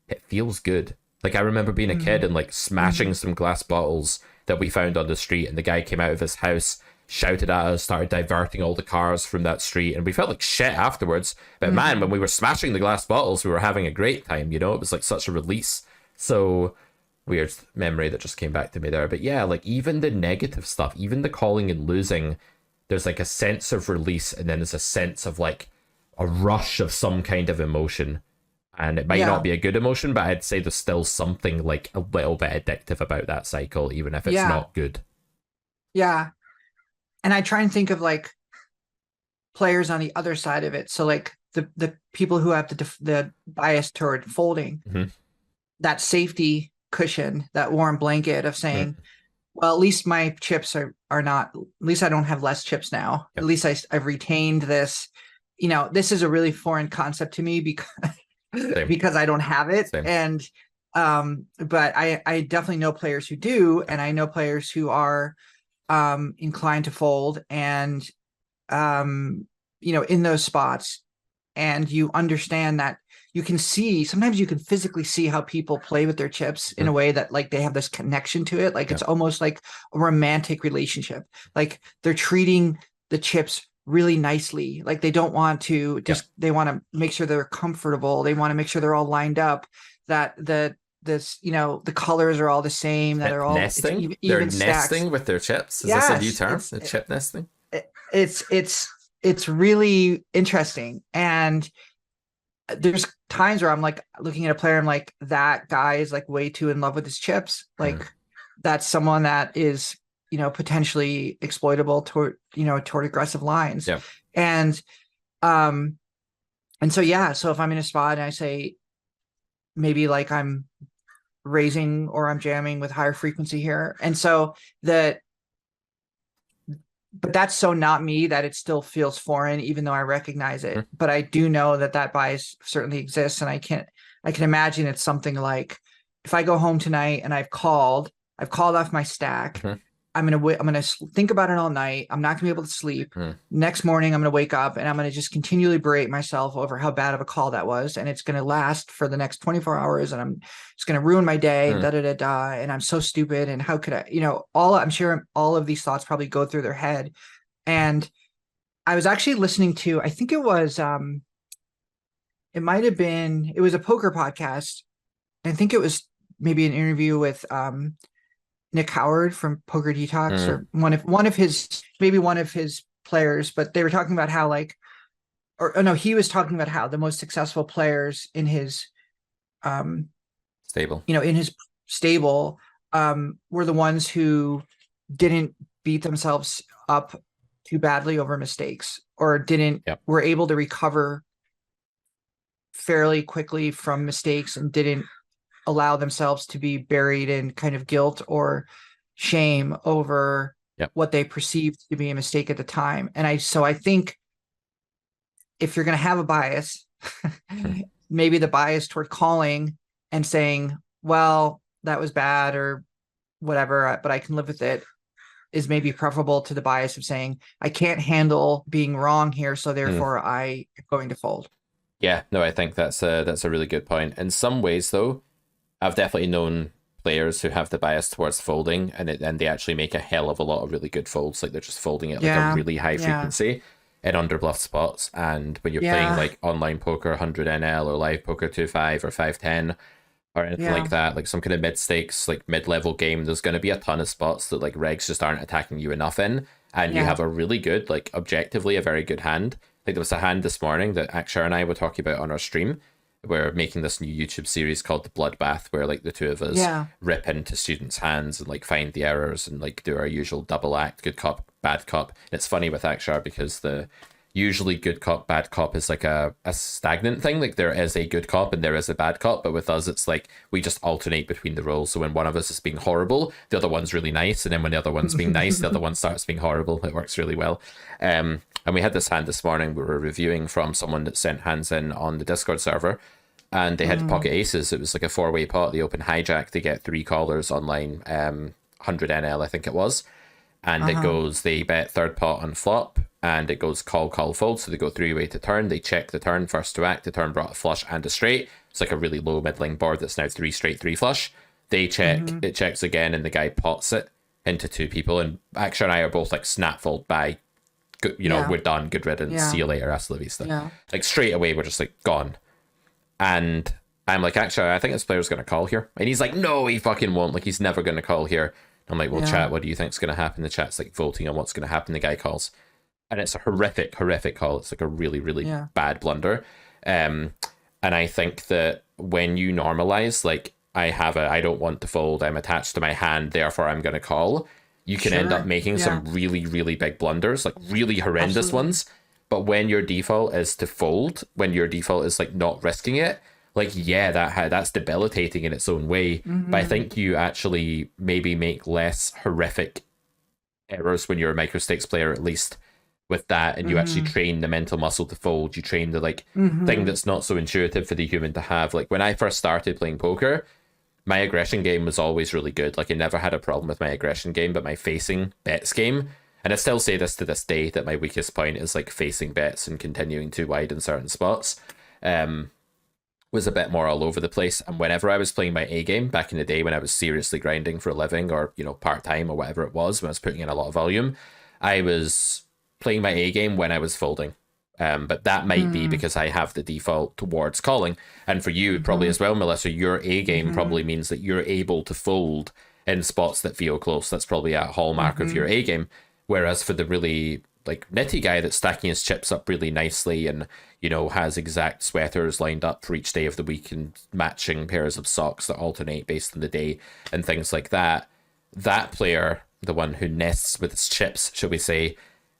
Speaker 1: it feels good. Like I remember being a kid and like smashing
Speaker 2: Mhm.
Speaker 1: some glass bottles that we found on the street, and the guy came out of his house, shouted at us, started diverting all the cars from that street, and we felt like shit afterwards. But man, when
Speaker 2: Mhm.
Speaker 1: we were smashing the glass bottles, we were having a great time, you know? It was like such a release. So weird memory that just came back to me there. But yeah, like even the negative stuff, even the calling and losing, there's like a sense of release, and then there's a sense of like a rush of some kind of emotion. And it might not
Speaker 2: Yeah.
Speaker 1: be a good emotion, but I'd say there's still something like a little bit addictive about that cycle, even if it's
Speaker 2: Yeah.
Speaker 1: not good.
Speaker 2: Yeah. And I try and think of like players on the other side of it. So like the people who have the bias toward folding,
Speaker 1: Mm-hmm.
Speaker 2: that safety cushion, that warm blanket of saying, well, at least my chips are not, at least I don't have less chips now. At
Speaker 1: Yep.
Speaker 2: least I've retained this. You know, this is a really foreign concept to me because
Speaker 1: Same.
Speaker 2: because I don't have it.
Speaker 1: Same.
Speaker 2: And but I definitely know players who do, and I know players who are inclined to fold, and you know, in those spots, and you understand that you can see, sometimes you can physically see how people play with their chips in a way that like they have this connection to it, like it's almost like a romantic relationship, like they're treating the chips really nicely, like they don't want to just, they want to make sure they're comfortable, they want to make sure they're all lined up, that this, you know, the colors are all the same, that
Speaker 1: Chip
Speaker 2: are all
Speaker 1: nesting. They're
Speaker 2: even stacks.
Speaker 1: nesting with their chips. Is this a new
Speaker 2: Yes,
Speaker 1: term? The chip nesting?
Speaker 2: it's really interesting. And there's times where I'm like looking at a player, I'm like, that guy is like way too in love with his chips. Like that's someone that is, you know, potentially exploitable toward, you know, toward aggressive lines.
Speaker 1: Yeah.
Speaker 2: And um and so yeah, so if I'm in a spot and I say maybe like I'm raising or I'm jamming with higher frequency here, and so that, but that's so not me that it still feels foreign, even though I recognize it. But I do know that that bias certainly exists, and I can imagine it's something like, if I go home tonight and I've called off my stack, I'm gonna think about it all night. I'm not gonna be able to sleep. Next morning, I'm gonna wake up and I'm gonna just continually berate myself over how bad of a call that was, and it's gonna last for the next 24 hours, and it's gonna ruin my day. Da da da da. And I'm so stupid. And how could I? You know, I'm sure all of these thoughts probably go through their head. And I was actually listening to, I think it was it might have been, it was a poker podcast. I think it was maybe an interview with Nick Howard from Poker Detox, or one of his players, but they were talking about how like, or no, he was talking about how the most successful players in his
Speaker 1: stable,
Speaker 2: you know, in his stable were the ones who didn't beat themselves up too badly over mistakes, or were able to recover fairly quickly from mistakes, and didn't allow themselves to be buried in kind of guilt or shame over what they perceived to be a mistake at the time. And I think if you're going to have a bias, maybe the bias toward calling and saying, well, that was bad or whatever, but I can live with it, is maybe preferable to the bias of saying, I can't handle being wrong here, so therefore I am going to fold.
Speaker 1: Yeah, no, I think that's a really good point. In some ways, though, I've definitely known players who have the bias towards folding, and they actually make a hell of a lot of really good folds. Like they're just folding at like a really high frequency in underbluff spots. And when you're playing like online poker 100 NL or live poker 2.5 or 5.10 or anything like that, like some kind of mid stakes, like mid level game, there's going to be a ton of spots that like regs just aren't attacking you enough in, and you have a really good, like objectively a very good hand. Like there was a hand this morning that Akshar and I were talking about on our stream. We're making this new YouTube series called The Bloodbath, where like the two of us rip into students' hands and like find the errors and like do our usual double act, good cop, bad cop. And it's funny with Akshar because the usually good cop, bad cop is like a stagnant thing. Like there is a good cop and there is a bad cop, but with us it's like we just alternate between the roles. So when one of us is being horrible, the other one's really nice, and then when the other one's being nice, the other one starts being horrible. It works really well. And we had this hand this morning we were reviewing from someone that sent hands in on the Discord server, and they had pocket aces. It was like a 4-way pot. They open hijack, they get 3 callers online, 100 NL I think it was, and it goes, they bet third pot on flop, and it goes call, fold. So they go 3-way to turn, they check the turn, first to act, the turn brought a flush and a straight, It's like a really low middling board that's now 3 straight 3 flush. They check, it checks again, and the guy pots it into 2 people. And Aksha and I are both like snap fold by, you know, we're done, good riddance, see you later, hasta la vista.
Speaker 2: Yeah.
Speaker 1: Like straight away, we're just like gone. And I'm like, actually, I think this player's going to call here. And he's like, no, he fucking won't. Like, he's never going to call here. I'm like, well, chat, what do you think's going to happen? The chat's like voting on what's going to happen. The guy calls. And it's a horrific call. It's like a really, really bad blunder. And I think that when you normalize, like, I don't want to fold, I'm attached to my hand, therefore I'm going to call, you can end up making some really, really big blunders, like really horrendous ones. But when your default is to fold, when your default is like not risking it, like, that's debilitating in its own way. But I think you actually maybe make less horrific errors when you're a microstakes player, at least with that, and you actually train the mental muscle to fold. You train the like thing that's not so intuitive for the human to have. Like when I first started playing poker, my aggression game was always really good. Like I never had a problem with my aggression game, but my facing bets game, and I still say this to this day, that my weakest point is like facing bets and continuing too wide in certain spots, was a bit more all over the place. And whenever I was playing my A game back in the day, when I was seriously grinding for a living, or, you know, part-time or whatever it was, when I was putting in a lot of volume, I was playing my A game when I was folding. But that might be because I have the default towards calling. And for you, probably as well, Melissa, your A game probably means that you're able to fold in spots that feel close. That's probably a hallmark of your A game. Whereas for the really like nitty guy that's stacking his chips up really nicely and, you know, has exact sweaters lined up for each day of the week and matching pairs of socks that alternate based on the day and things like that, that player, the one who nests with his chips, shall we say,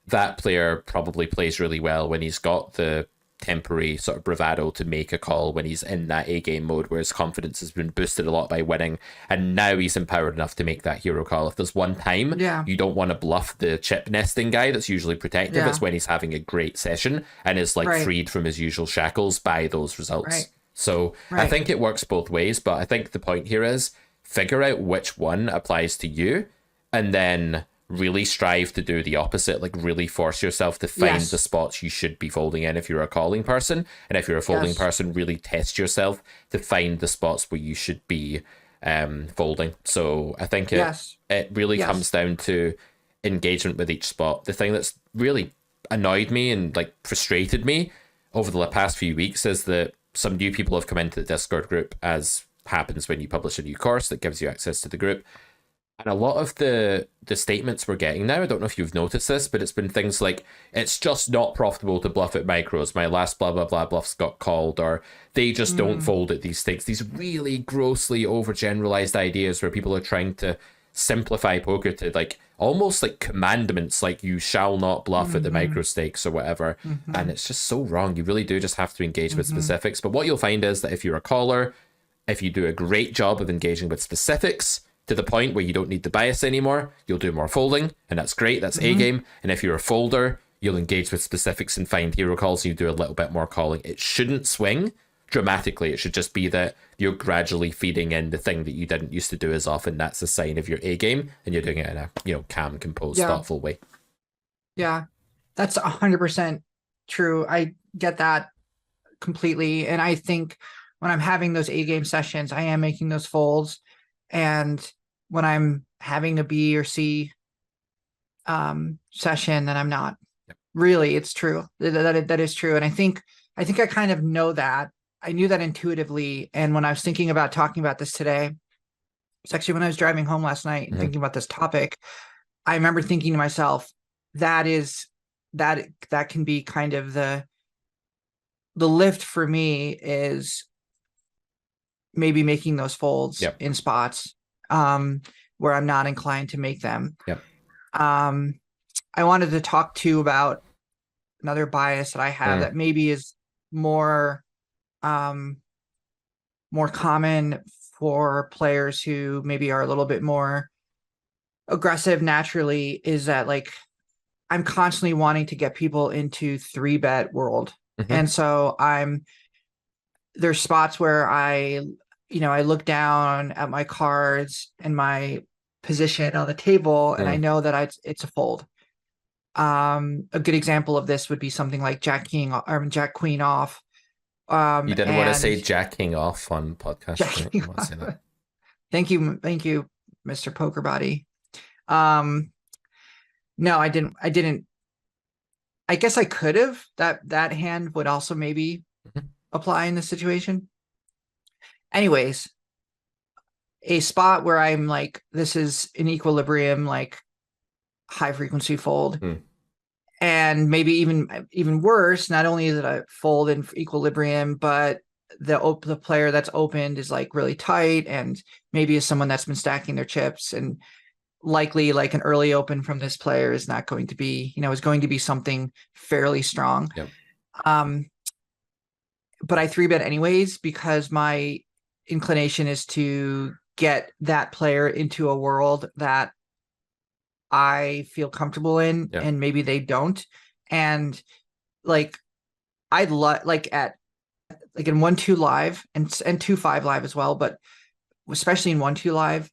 Speaker 1: that player probably plays really well when he's got the temporary sort of bravado to make a call when he's in that A game mode, where his confidence has been boosted a lot by winning, and now he's empowered enough to make that hero call. If there's one time you don't want to bluff the chip nesting guy that's usually protective, it's when he's having a great session and is like freed from his usual shackles by those results. So I think it works both ways, but I think the point here is figure out which one applies to you, and then really strive to do the opposite. Like really force yourself to find the spots you should be folding in if you're a calling person, and if you're a folding person, really test yourself to find the spots where you should be folding. So I think it really comes down to engagement with each spot. The thing that's really annoyed me and like frustrated me over the past few weeks is that some new people have come into the Discord group, as happens when you publish a new course that gives you access to the group. And a lot of the statements we're getting now, I don't know if you've noticed this, but it's been things like, it's just not profitable to bluff at micros. My last blah, blah, blah bluffs got called, or they just don't fold at these stakes. These really grossly overgeneralized ideas where people are trying to simplify poker to like almost like commandments, like you shall not bluff at the micro stakes or whatever. And it's just so wrong. You really do just have to engage with specifics. But what you'll find is that if you're a caller, if you do a great job of engaging with specifics, to the point where you don't need the bias anymore, you'll do more folding, and that's great. That's A game. And if you're a folder, you'll engage with specifics and find hero calls, and you do a little bit more calling. It shouldn't swing dramatically. It should just be that you're gradually feeding in the thing that you didn't used to do as often. That's a sign of your A game, and you're doing it in a, you know, calm, composed, thoughtful way.
Speaker 2: Yeah, that's 100% true. I get that completely. And I think when I'm having those A game sessions, I am making those folds. And when I'm having a B or C session, then I'm not. Really, it's true. That is true. And I think I kind of know that. I knew that intuitively. And when I was thinking about talking about this today, it's actually when I was driving home last night and thinking about this topic, I remember thinking to myself, that can be kind of the lift for me, is maybe making those folds in spots where I'm not inclined to make them. I wanted to talk to you about another bias that I have that maybe is more common for players who maybe are a little bit more aggressive naturally, is that like I'm constantly wanting to get people into 3-bet world. And so there's spots where I look down at my cards and my position on the table, and I know that it's a fold. A good example of this would be something like Jack Queen off.
Speaker 1: You didn't want to say
Speaker 2: And
Speaker 1: jacking off on podcast, right?
Speaker 2: jacking
Speaker 1: You want to say that?
Speaker 2: thank you, Mr. Poker Body. Um, no, I didn't. I guess I could have. That hand would also maybe
Speaker 1: Mhm.
Speaker 2: apply in this situation. Anyways, a spot where I'm like, this is an equilibrium, like high frequency fold.
Speaker 1: Hmm.
Speaker 2: And maybe even worse, not only is it a fold in equilibrium, but the player that's opened is like really tight, and maybe is someone that's been stacking their chips, and likely like an early open from this player is not going to be, is going to be something fairly strong.
Speaker 1: Yep.
Speaker 2: Um, but I three bet anyways because my inclination is to get that player into a world that I feel comfortable in,
Speaker 1: Yep.
Speaker 2: and maybe they don't. And like I'd like at like in 1-2 live and 2-5 live as well, but especially in 1-2 live,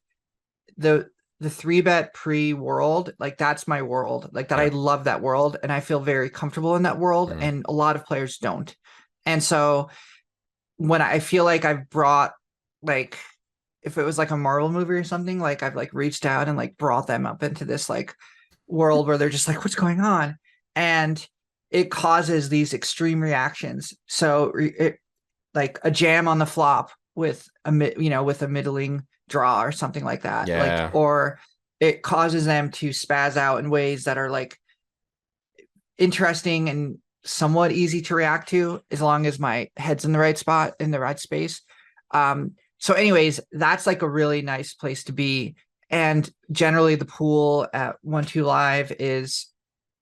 Speaker 2: the three bet pre world, like that's my world. Like that, I
Speaker 1: Yep.
Speaker 2: love that world and I feel very comfortable in that world.
Speaker 1: Mhm.
Speaker 2: And a lot of players don't. And so when I feel like I've brought, like, if it was like a Marvel movie or something, like I've like reached out and like brought them up into this like world where they're just like, what's going on? And it causes these extreme reactions. So it, like a jam on the flop with with a middling draw or something like that, like,
Speaker 1: Yeah.
Speaker 2: or it causes them to spaz out in ways that are like interesting and somewhat easy to react to as long as my head's in the right spot, in the right space. So anyways, that's like a really nice place to be. And generally the pool at 1-2 live is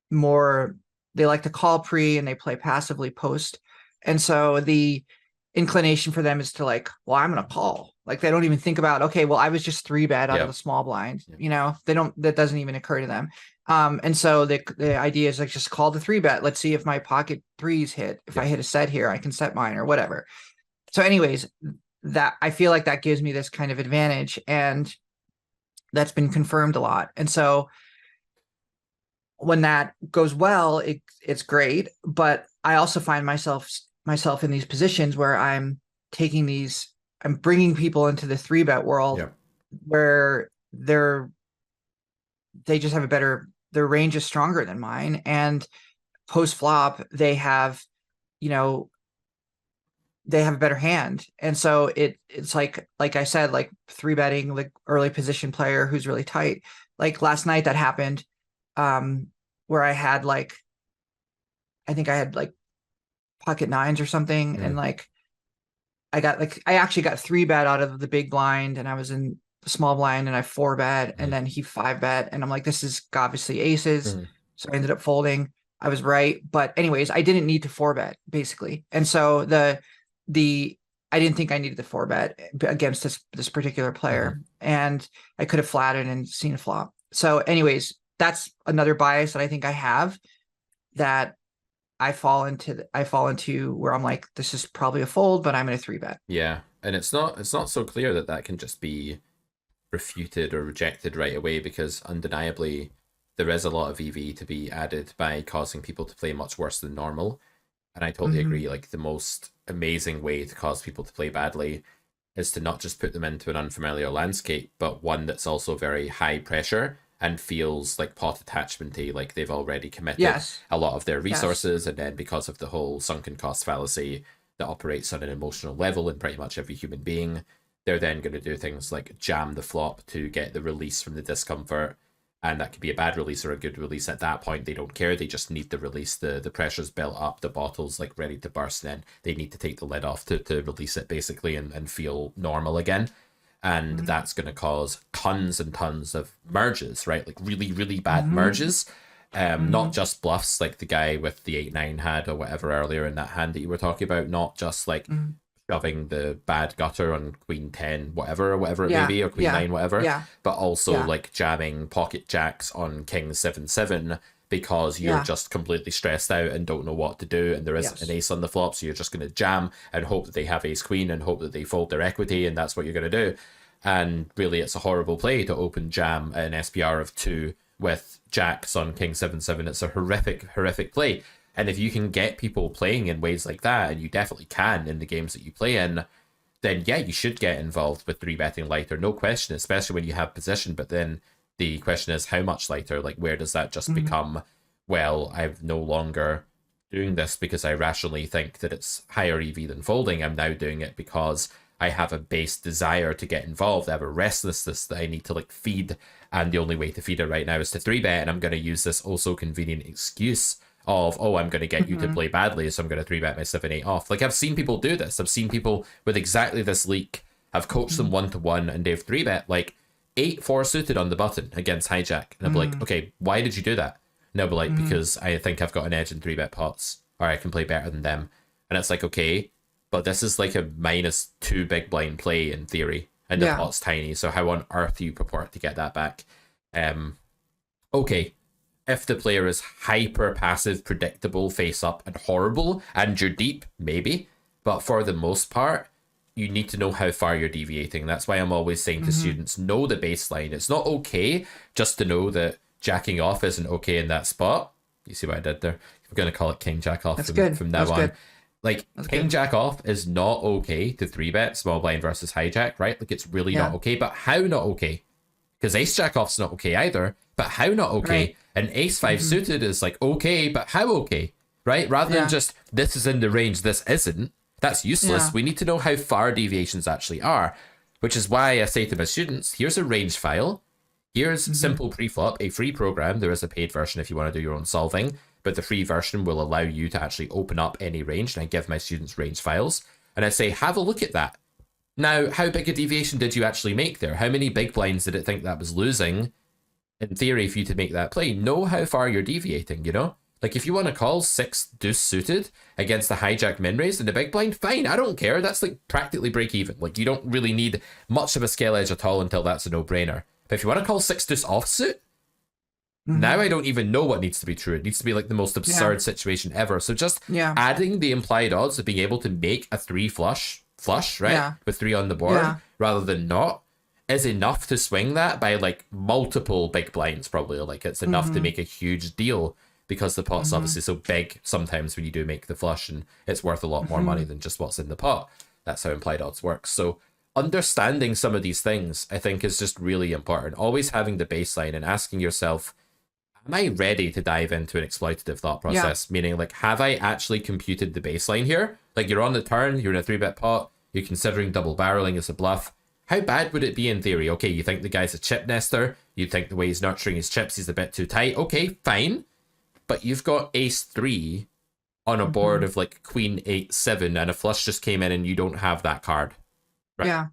Speaker 2: more, they like to call pre and they play passively post. And so the inclination for them is to like, well, I'm gonna call. Like they don't even think about, okay, well, I was just three bet out of
Speaker 1: Yep.
Speaker 2: the small blind.
Speaker 1: Yep.
Speaker 2: They don't, that doesn't even occur to them. And so the idea is like, just call the three bet. Let's see if my pocket threes hit. If I
Speaker 1: Yep.
Speaker 2: hit a set here, I can set mine or whatever. So anyways, that I feel like that gives me this kind of advantage, and that's been confirmed a lot. And so when that goes well, it's great. But I also find myself in these positions where I'm bringing people into the three bet world
Speaker 1: Yep.
Speaker 2: where they just have their range is stronger than mine, and post flop they have, you know, they have a better hand. And so it's like I said, like three betting like early position player who's really tight. Like last night that happened, where I had like, I think I had like pocket nines or something, and
Speaker 1: Mm.
Speaker 2: like I actually got three bet out of the big blind, and I was in the small blind, and I four bet, and
Speaker 1: Mm.
Speaker 2: then he five bet, and I'm like, this is obviously aces.
Speaker 1: Mm.
Speaker 2: So I ended up folding. I was right, but anyways, I didn't need to four bet basically, and so the I didn't think I needed the four bet against this particular player,
Speaker 1: Mhm.
Speaker 2: and I could have flatted and seen a flop. So anyways, that's another bias that I think I have, that I fall into where I'm like, this is probably a fold, but I'm in a three bet.
Speaker 1: Yeah. And it's not so clear that that can just be refuted or rejected right away, because undeniably there is a lot of EV to be added by causing people to play much worse than normal. And I totally
Speaker 2: Mm-hmm.
Speaker 1: agree. Like the most amazing way to cause people to play badly is to not just put them into an unfamiliar landscape, but one that's also very high pressure and feels like pot attachmenty, like they've already committed
Speaker 2: Yes.
Speaker 1: a lot of their
Speaker 2: Yes.
Speaker 1: resources, and then because of the whole sunken cost fallacy that operates on an emotional level in pretty much every human being, they're then going to do things like jam the flop to get the release from the discomfort. And that could be a bad release or a good release. At that point, they don't care. They just need the release. The pressure's built up. The bottle's like ready to burst. And then they need to take the lid off to release it basically, and feel normal again. And
Speaker 2: Mm-hmm.
Speaker 1: that's going to cause tons and tons of merges, right? Like really, really bad
Speaker 2: Mm-hmm.
Speaker 1: merges. Not just bluffs like the guy with the 8-9 had or whatever earlier in that hand that you were talking about. Not just like
Speaker 2: Mm-hmm.
Speaker 1: shoving the bad gutter on queen 10 whatever, or whatever it may
Speaker 2: Yeah.
Speaker 1: be, or queen
Speaker 2: Yeah.
Speaker 1: 9 whatever,
Speaker 2: Yeah.
Speaker 1: but also
Speaker 2: Yeah.
Speaker 1: like jamming pocket jacks on king 7-7 because you're
Speaker 2: Yeah.
Speaker 1: just completely stressed out and don't know what to do, and there isn't an
Speaker 2: Yes.
Speaker 1: ace on the flop, so you're just going to jam and hope that they have ace queen and hope that they fold their equity, and that's what you're going to do. And really it's a horrible play to open jam an SPR of 2 with jacks on king 7-7. It's a horrific play. And if you can get people playing in ways like that, and you definitely can in the games that you play in, then yeah, you should get involved with 3-betting lighter, no question, especially when you have position. But then the question is, how much lighter? Like, where does that just become, well, I'm no longer doing this because I rationally think that it's higher EV than folding. I'm now doing it because I have a base desire to get involved. I have a restlessness that I need to like feed, and the only way to feed it right now is to 3-bet, and I'm going to use this also convenient excuse of, oh, I'm going to get you to play badly, so I'm going to 3-bet my 7-8 off. Like, I've seen people do this. I've seen people with exactly this leak. I've coached them 1-to-1, and they've 3-bet like 8-4 suited on the button against hijack. And I'll be like, okay, why did you do that? And they'll be like, because I think I've got an edge in 3-bet pots, or I can play better than them. And it's like, okay, but this is like a -2 big blind play in theory, and the pot's tiny, so how on earth do you purport to get that back? Okay, if the player is hyper passive, predictable, face up, and horrible, and you're deep, maybe. But for the most part, you need to know how far you're deviating. That's why I'm always saying to students, know the baseline. It's not okay just to know that jacking off isn't okay in that spot. You see what I did there? We're going to call it king jack off from now on. Good. Like, that's king good. Jack off is not okay to 3-bet small blind versus hijack, right? Like, it's really not okay. But how not okay? Because ace jack off's not okay either. But how not okay? Right. And ace 5 suited is like, okay, but how okay? Right? Rather than just, this is in the range, this isn't. That's useless. We need to know how far deviations actually are. Which is why I say to my students, here's a range file. Here's simple preflop, a free program. There is a paid version if you want to do your own solving, but the free version will allow you to actually open up any range, and I give my students range files, and I say, have a look at that. Now, how big a deviation did you actually make there? How many big blinds did it think that was losing, in theory, for you to make that play? Know how far you're deviating, you know? Like, if you want to call 6 deuce suited against the hijack min raise in the big blind, fine, I don't care. That's like practically break even. Like, you don't really need much of a scale edge at all until that's a no-brainer. But if you want to call 6 deuce offsuit, now I don't even know what needs to be true. It needs to be like the most absurd situation ever. So just adding the implied odds of being able to make a 3 flush, right? With 3 on the board rather than not is enough to swing that by like multiple big blinds, probably. Like, it's enough to make a huge deal, because the pot's obviously so big sometimes when you do make the flush, and it's worth a lot more money than just what's in the pot. That's how implied odds works. So understanding some of these things, I think, is just really important. Always having the baseline and asking yourself, am I ready to dive into an exploitative thought process? Meaning, like, have I actually computed the baseline here? Like, you're on the turn, you're in a 3-bet pot, you're considering double barreling as a bluff. How bad would it be in theory? Okay, you think the guy's a chip nester, you think the way he's nurturing his chips, he's a bit too tight. Okay, fine. But you've got ace 3 on a board of like queen 8-7, and a flush just came in and you don't have that card. Right? Yeah.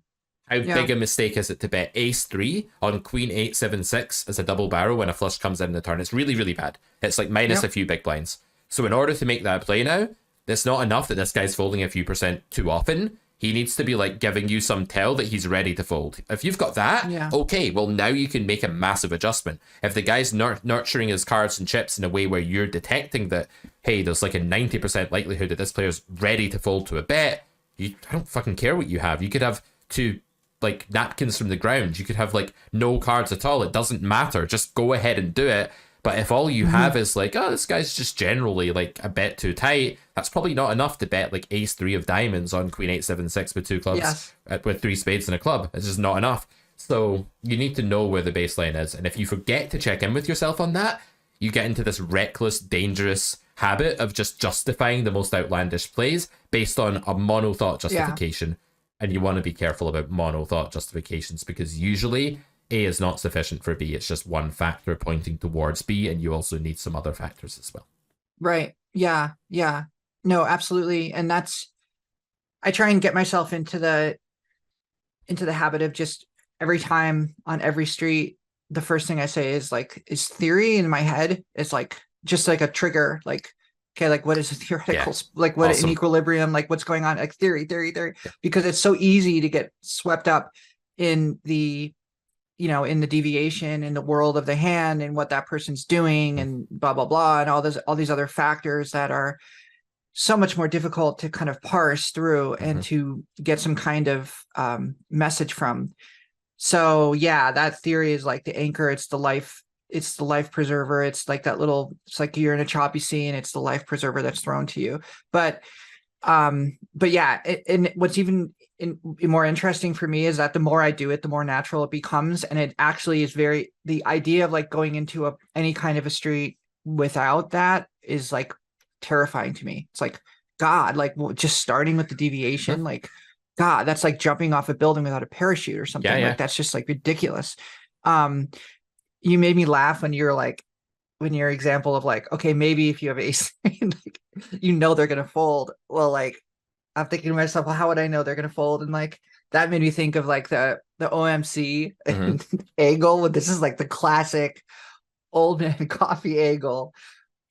Speaker 1: How big a mistake is it to bet ace 3 on queen 8-7-6 as a double barrel when a flush comes in the turn? It's really, really bad. It's like minus a few big blinds. So in order to make that play now, it's not enough that this guy's folding a few percent too often. He needs to be like giving you some tell that he's ready to fold. If you've got that, okay, well, now you can make a massive adjustment. If the guy's nurturing his cards and chips in a way where you're detecting that, hey, there's like a 90% likelihood that this player's ready to fold to a bet, I don't fucking care what you have. You could have 2 like napkins from the ground. You could have like no cards at all. It doesn't matter. Just go ahead and do it. But if all you have is like, oh, this guy's just generally like a bet too tight, that's probably not enough to bet like ace 3 of diamonds on queen 8-7-6 with 2 clubs, with 3 spades and a club. It's just not enough. So you need to know where the baseline is. And if you forget to check in with yourself on that, you get into this reckless, dangerous habit of just justifying the most outlandish plays based on a mono thought justification. And you want to be careful about mono thought justifications, because usually A is not sufficient for B. It's just one factor pointing towards B, and you also need some other factors as well.
Speaker 2: Right. Yeah. Yeah. No, absolutely. And that's, I try and get myself into the habit of just every time on every street, the first thing I say is like, is theory in my head. It's like, just like a trigger, like, okay, like what is a theoretical, like what in equilibrium, like what's going on, like theory, because it's so easy to get swept up in the, you know, in the deviation, in the world of the hand and what that person's doing and blah, blah, blah. And all these other factors that are so much more difficult to kind of parse through and to get some kind of message from. So yeah, that theory is like the anchor. It's the life it's the life preserver. It's like that little, it's like you're in a choppy scene. It's the life preserver that's thrown to you. But yeah, and what's even more interesting for me is that the more I do it, the more natural it becomes. And it actually is the idea of like going into any kind of a street without that is like terrifying to me. It's like, God, like just starting with the deviation, like, God, that's like jumping off a building without a parachute or something.
Speaker 1: Yeah, yeah.
Speaker 2: Like, that's just like ridiculous. You made me laugh when you're like, when your example of like, okay, maybe if you have ace, like, you know they're gonna fold. Well, like I'm thinking to myself, well, how would I know they're gonna fold? And like that made me think of like the OMC angle. This is like the classic old man coffee angle.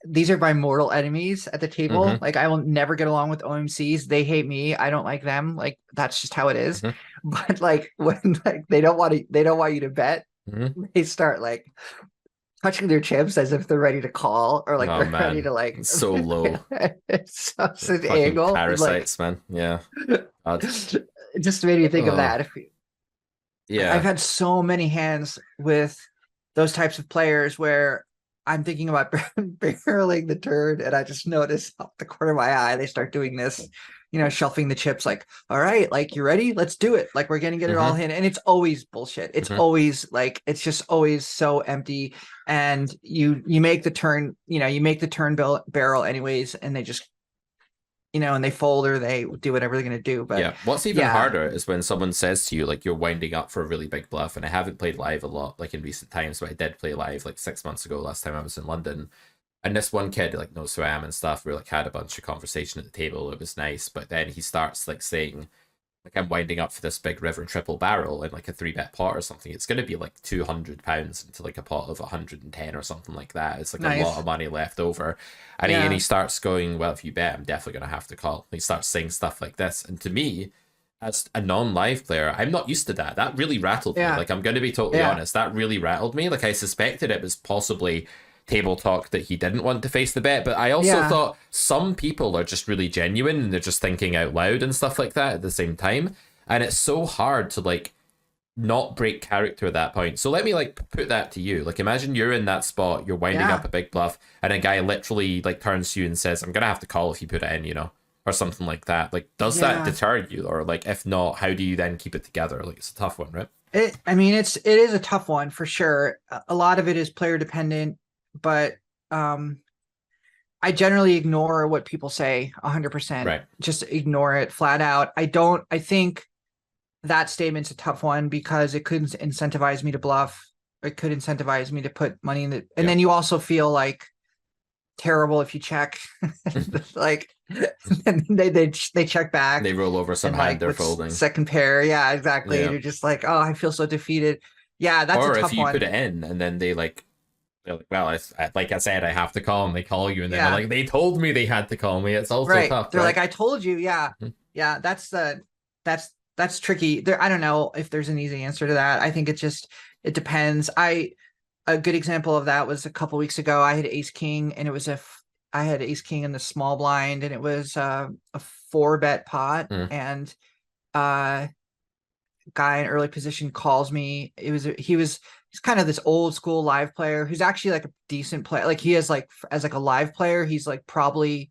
Speaker 2: These are my mortal enemies at the table. Like I will never get along with OMCs. They hate me. I don't like them. Like that's just how it is. But like when like they don't want you to bet, they start like touching their chips as if they're ready to call or like they're ready to like
Speaker 1: it's so low.
Speaker 2: It's such an
Speaker 1: Fucking
Speaker 2: angle.
Speaker 1: parasites,
Speaker 2: Like,
Speaker 1: man. Yeah.
Speaker 2: it just made me think of that.
Speaker 1: Yeah.
Speaker 2: I've had so many hands with those types of players where I'm thinking about barreling the turn and I just notice off the corner of my eye, they start doing this, shelving the chips like, all right, like you ready? Let's do it. Like we're going to get it all in. And it's always bullshit. It's always like, it's just always so empty. And you make the turn, you make the turn barrel anyways. And they just, and they fold or they do whatever they're going to do. But
Speaker 1: yeah, what's even harder is when someone says to you, like, you're winding up for a really big bluff. And I haven't played live a lot, like in recent times, but I did play live like 6 months ago, last time I was in London. And this one kid, like, knows who I am and stuff. We like had a bunch of conversation at the table. It was nice. But then he starts like saying, like, I'm winding up for this big river triple barrel in like a 3-bet pot or something. It's going to be like £200 into like a pot of 110 or something like that. It's like a lot of money left over. And he starts going, well, if you bet, I'm definitely going to have to call. And he starts saying stuff like this. And to me, as a non-live player, I'm not used to that. That really rattled me. Like, I'm going to be totally honest. That really rattled me. Like, I suspected it was possibly table talk that he didn't want to face the bet, but I also thought some people are just really genuine and they're just thinking out loud and stuff like that at the same time, and it's so hard to like not break character at that point. So let me like put that to you. Like, imagine you're in that spot, you're winding up a big bluff, and a guy literally like turns to you and says, I'm gonna have to call if you put it in, or something like that. Like, does that deter you? Or like, if not, how do you then keep it together? Like, it's a tough one, right?
Speaker 2: It is a tough one for sure. A lot of it is player dependent, but I generally ignore what people say 100%.
Speaker 1: Right.
Speaker 2: Just ignore it flat out. I think that statement's a tough one because it could incentivize me to bluff. It could incentivize me to put money in it. And then you also feel like terrible if you check. Like, and they check back.
Speaker 1: They roll over some hand they're folding.
Speaker 2: Second pair. Yeah, exactly. And you're just like, oh, I feel so defeated. Yeah, that's a tough one. Or if you
Speaker 1: put it in and then they're like, well, like I said, I have to call them. They call you, and then they're like, they told me they had to call me. It's also tough.
Speaker 2: They're like, I told you. Yeah, yeah. That's tricky. I don't know if there's an easy answer to that. I think it depends. A good example of that was a couple weeks ago. I had ace king, and it was I had ace king in the small blind, and it was a 4-bet pot, and guy in early position calls me. He's kind of this old school live player who's actually like a decent player. Like he has like, as like a live player, he's like probably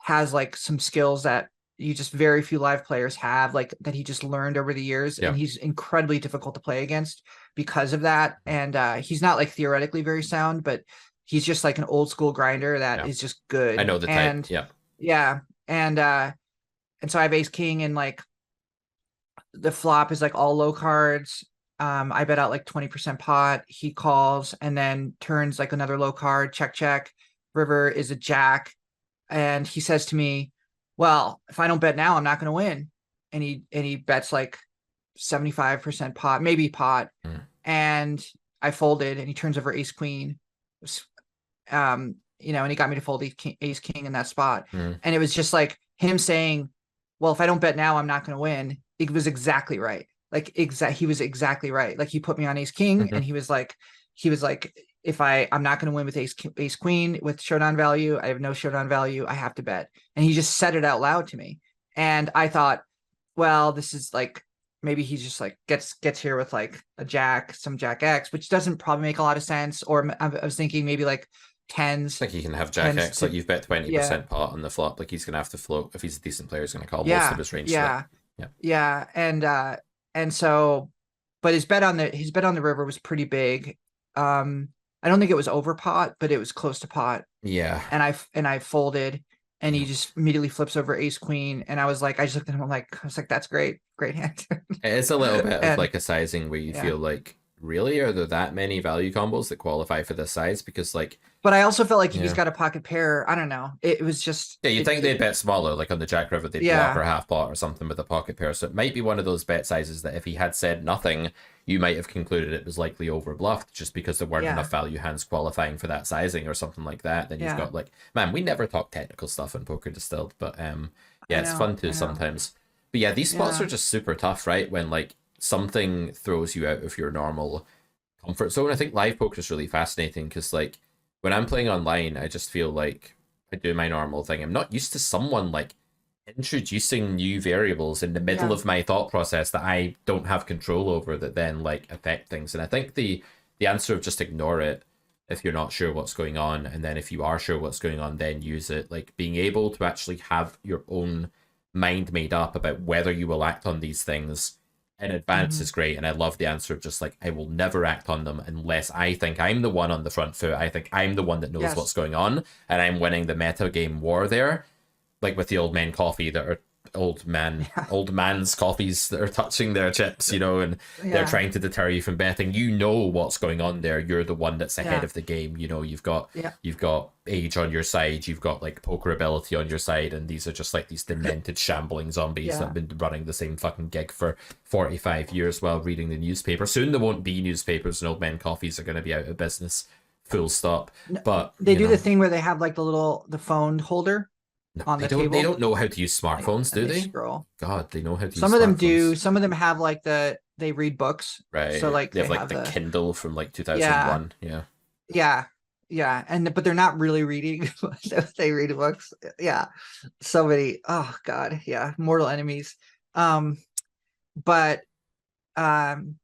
Speaker 2: has like some skills that you just very few live players have, like that he just learned over the years. And he's incredibly difficult to play against because of that. And he's not like theoretically very sound, but he's just like an old school grinder that is just good.
Speaker 1: I know the type.
Speaker 2: Yeah. And so I have ace king, and like the flop is like all low cards. I bet out like 20% pot. He calls and then turns like another low card, check. River is a jack. And he says to me, well, if I don't bet now, I'm not going to win. And he bets like 75% pot, maybe pot. And I folded, and he turns over ace queen. And he got me to fold ace king in that spot. And it was just like him saying, well, if I don't bet now, I'm not going to win. It was exactly right. Like he was exactly right. Like he put me on ace king, and he was like, if I'm not going to win with ace queen with showdown value, I have no showdown value, I have to bet. And he just said it out loud to me. And I thought, well, this is like, maybe he just like gets here with like a jack, some jack X, which doesn't probably make a lot of sense. Or I was thinking maybe like
Speaker 1: I
Speaker 2: tens,
Speaker 1: think he can have Jack
Speaker 2: tens
Speaker 1: X. Like
Speaker 2: to
Speaker 1: you've bet
Speaker 2: yeah,
Speaker 1: 20% pot on the flop. Like he's gonna have to float if he's a decent player. He's gonna call most of
Speaker 2: yeah,
Speaker 1: his range to that.
Speaker 2: yeah,
Speaker 1: Yeah.
Speaker 2: yeah, and so, but his bet on the river was pretty big. I don't think it was over pot, but it was close to pot,
Speaker 1: Yeah.
Speaker 2: and I folded, and he
Speaker 1: Yeah.
Speaker 2: just immediately flips over ace queen, and I was like, I just looked at him, I was like, that's great, great hand,
Speaker 1: It is a little bit of
Speaker 2: and
Speaker 1: like a sizing where you
Speaker 2: yeah.
Speaker 1: feel like, really, are there that many value combos that qualify for this size? Because like,
Speaker 2: But I also felt like if he's
Speaker 1: yeah.
Speaker 2: got a pocket pair, I don't know. It was just
Speaker 1: Yeah, you'd think they'd bet smaller, like on the Jack River, they'd block
Speaker 2: yeah,
Speaker 1: or half pot or something with a pocket pair. So it might be one of those bet sizes that if he had said nothing, you might have concluded it was likely overbluffed just because there weren't
Speaker 2: yeah,
Speaker 1: enough value hands qualifying for that sizing or something like that. Then you've
Speaker 2: yeah.
Speaker 1: got like, man, we never talk technical stuff in Poker Distilled, but yeah, it's fun to
Speaker 2: I know.
Speaker 1: sometimes. But yeah, these spots are
Speaker 2: Yeah,
Speaker 1: just super tough, right? When like something throws you out of your normal comfort zone. I think live poker is really fascinating because like when I'm playing online, I just feel like I do my normal thing. I'm not used to someone like introducing new variables in the middle
Speaker 2: yeah.
Speaker 1: of my thought process that I don't have control over that then like affect things. And I think the answer of just ignore it if you're not sure what's going on, and then if you are sure what's going on, then use it. Like being able to actually have your own mind made up about whether you will act on these things in advance
Speaker 2: Hmm.
Speaker 1: is great. And I love the answer of just like, I will never act on them unless I think I'm the one on the front foot. I think I'm the one that knows what's
Speaker 2: Yes.
Speaker 1: going on and I'm winning the meta game war there. Like with the old men coffee that are
Speaker 2: Yeah.
Speaker 1: old man's coffees that are touching their chips, you know, and they're
Speaker 2: Yeah.
Speaker 1: trying to deter you from betting. You know what's going on there. You're the one that's ahead
Speaker 2: Yeah.
Speaker 1: of the game. You know,
Speaker 2: Yeah.
Speaker 1: you've got age on your side, you've got like poker ability on your side, and these are just like these demented shambling zombies that
Speaker 2: Yeah.
Speaker 1: have been running the same fucking gig for 45 years while reading the newspaper. Soon there won't be newspapers and old men coffees are going to be out of business. Full stop.
Speaker 2: No,
Speaker 1: But
Speaker 2: they
Speaker 1: you
Speaker 2: do the
Speaker 1: know,
Speaker 2: thing where they have like the phone holder
Speaker 1: no,
Speaker 2: on
Speaker 1: they
Speaker 2: the
Speaker 1: don't. They
Speaker 2: table,
Speaker 1: don't know how to use smartphones,
Speaker 2: and
Speaker 1: do
Speaker 2: they
Speaker 1: they?
Speaker 2: scroll.
Speaker 1: God, they know how to use
Speaker 2: Some of them do.
Speaker 1: smartphones.
Speaker 2: Some of them have like they read books. So
Speaker 1: Right.
Speaker 2: like
Speaker 1: They
Speaker 2: they
Speaker 1: have like
Speaker 2: have
Speaker 1: the
Speaker 2: the
Speaker 1: Kindle from like
Speaker 2: yeah,
Speaker 1: 2001. Yeah.
Speaker 2: yeah, yeah, and but they're not really reading. They read books. Yeah. So many. Oh God. Yeah. Mortal enemies. Um, but um,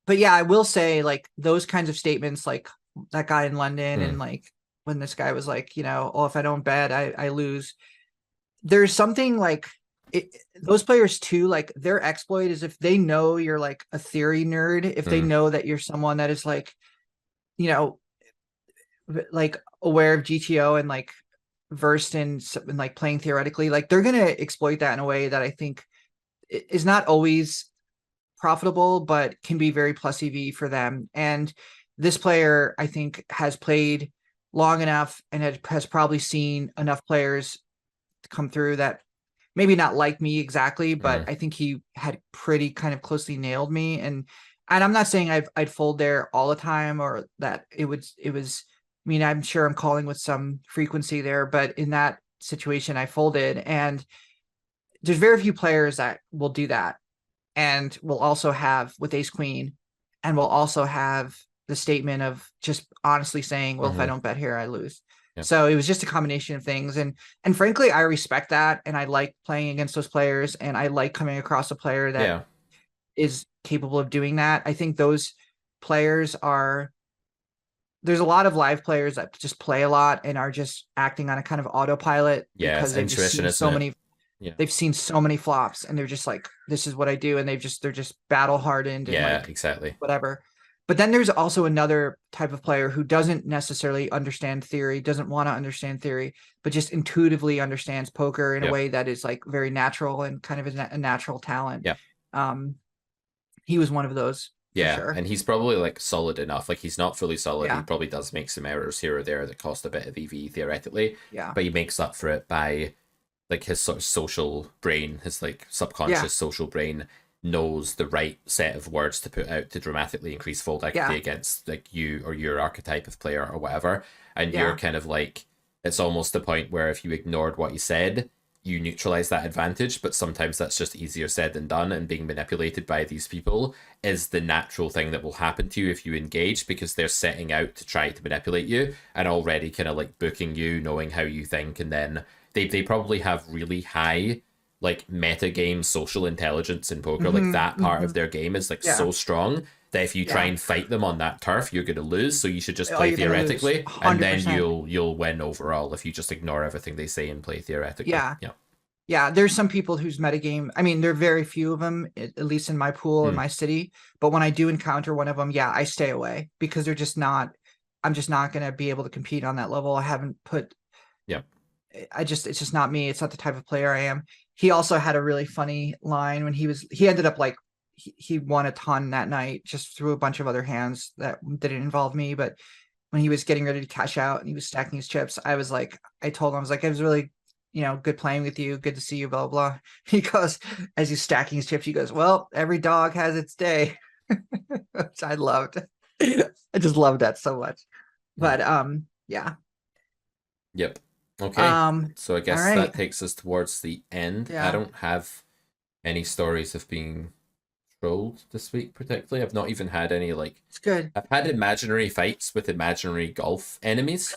Speaker 2: but yeah, I will say like those kinds of statements, like that guy in London,
Speaker 1: Hmm.
Speaker 2: and like when this guy was like, oh, if I don't bet, I lose. There's something like those players too, like their exploit is if they know you're like a theory nerd, if they
Speaker 1: Hmm.
Speaker 2: know that you're someone that is like, you know, like aware of GTO and like versed in like playing theoretically, like they're gonna exploit that in a way that I think is not always profitable, but can be very plus EV for them. And this player, I think, has played long enough and has probably seen enough players come through that maybe not like me exactly, but
Speaker 1: Hmm.
Speaker 2: I think he had pretty kind of closely nailed me. And I'm not saying I'd fold there all the time or that it was. I mean, I'm sure I'm calling with some frequency there, but in that situation, I folded. And there's very few players that will do that, and will also have with ace queen, and will also have the statement of just honestly saying, well, if I
Speaker 1: Hmm.
Speaker 2: don't bet here, I lose.
Speaker 1: Yeah.
Speaker 2: So it was just a combination of things. And frankly, I respect that. And I like playing against those players. And I like coming across a player that
Speaker 1: Yeah.
Speaker 2: is capable of doing that. I think those players are, there's a lot of live players that just play a lot and are just acting on a kind of autopilot
Speaker 1: Yeah. It's
Speaker 2: because
Speaker 1: intuition, isn't it? Yeah.
Speaker 2: they've seen so many flops, and they're just like, this is what I do. And they're just battle hardened and
Speaker 1: Yeah.
Speaker 2: like
Speaker 1: Exactly.
Speaker 2: whatever. But then there's also another type of player who doesn't necessarily understand theory, doesn't want to understand theory, but just intuitively understands poker in a
Speaker 1: Yep.
Speaker 2: way that is like very natural and kind of a natural talent.
Speaker 1: Yeah.
Speaker 2: Um, he was one of those for
Speaker 1: Yeah,
Speaker 2: sure.
Speaker 1: and he's probably like solid enough. Like he's not fully solid. He
Speaker 2: Yeah.
Speaker 1: probably does make some errors here or there that cost a bit of EV theoretically,
Speaker 2: Yeah.
Speaker 1: but he makes up for it by like his sort of social brain, his like
Speaker 2: Yeah.
Speaker 1: subconscious social brain knows the right set of words to put out to dramatically increase fold equity
Speaker 2: Yeah.
Speaker 1: against like you or your archetype of player or whatever. And you're
Speaker 2: Yeah.
Speaker 1: kind of like, it's almost the point where if you ignored what he said, you neutralize that advantage, but sometimes that's just easier said than done. And being manipulated by these people is the natural thing that will happen to you if you engage, because they're setting out to try to manipulate you and already kind of like booking you, knowing how you think, and then they probably have really high like meta game social intelligence in poker, like
Speaker 2: Hmm.
Speaker 1: that part of their game is like
Speaker 2: Yeah.
Speaker 1: so strong that if you try
Speaker 2: Yeah.
Speaker 1: and fight them on that turf, you're going to lose. So you should just
Speaker 2: Oh,
Speaker 1: play
Speaker 2: you're gonna lose.
Speaker 1: theoretically, and then
Speaker 2: 100%.
Speaker 1: you'll win overall if you just ignore everything they say and play theoretically.
Speaker 2: Yeah.
Speaker 1: Yeah.
Speaker 2: Yeah, there's some people whose metagame, I mean, there are very few of them, at least in my pool in
Speaker 1: Hmm.
Speaker 2: my city. But when I do encounter one of them, yeah, I stay away because they're just not, I'm just not going to be able to compete on that level. I haven't put,
Speaker 1: Yeah.
Speaker 2: it's just not me. It's not the type of player I am. He also had a really funny line when he ended up like, he won a ton that night just through a bunch of other hands that didn't involve me. But when he was getting ready to cash out and he was stacking his chips, I was like, I told him, I was like, it was really, good playing with you. Good to see you, blah, blah. He goes, as he's stacking his chips, he goes, well, every dog has its day, which I loved. I just loved that so much. But yeah.
Speaker 1: Yep. Okay. So I
Speaker 2: All
Speaker 1: guess
Speaker 2: right.
Speaker 1: that takes us towards the end. I
Speaker 2: Yeah,
Speaker 1: don't have any stories of being trolled this week particularly. I've not even had any like
Speaker 2: it's good.
Speaker 1: I've had imaginary fights with imaginary golf enemies.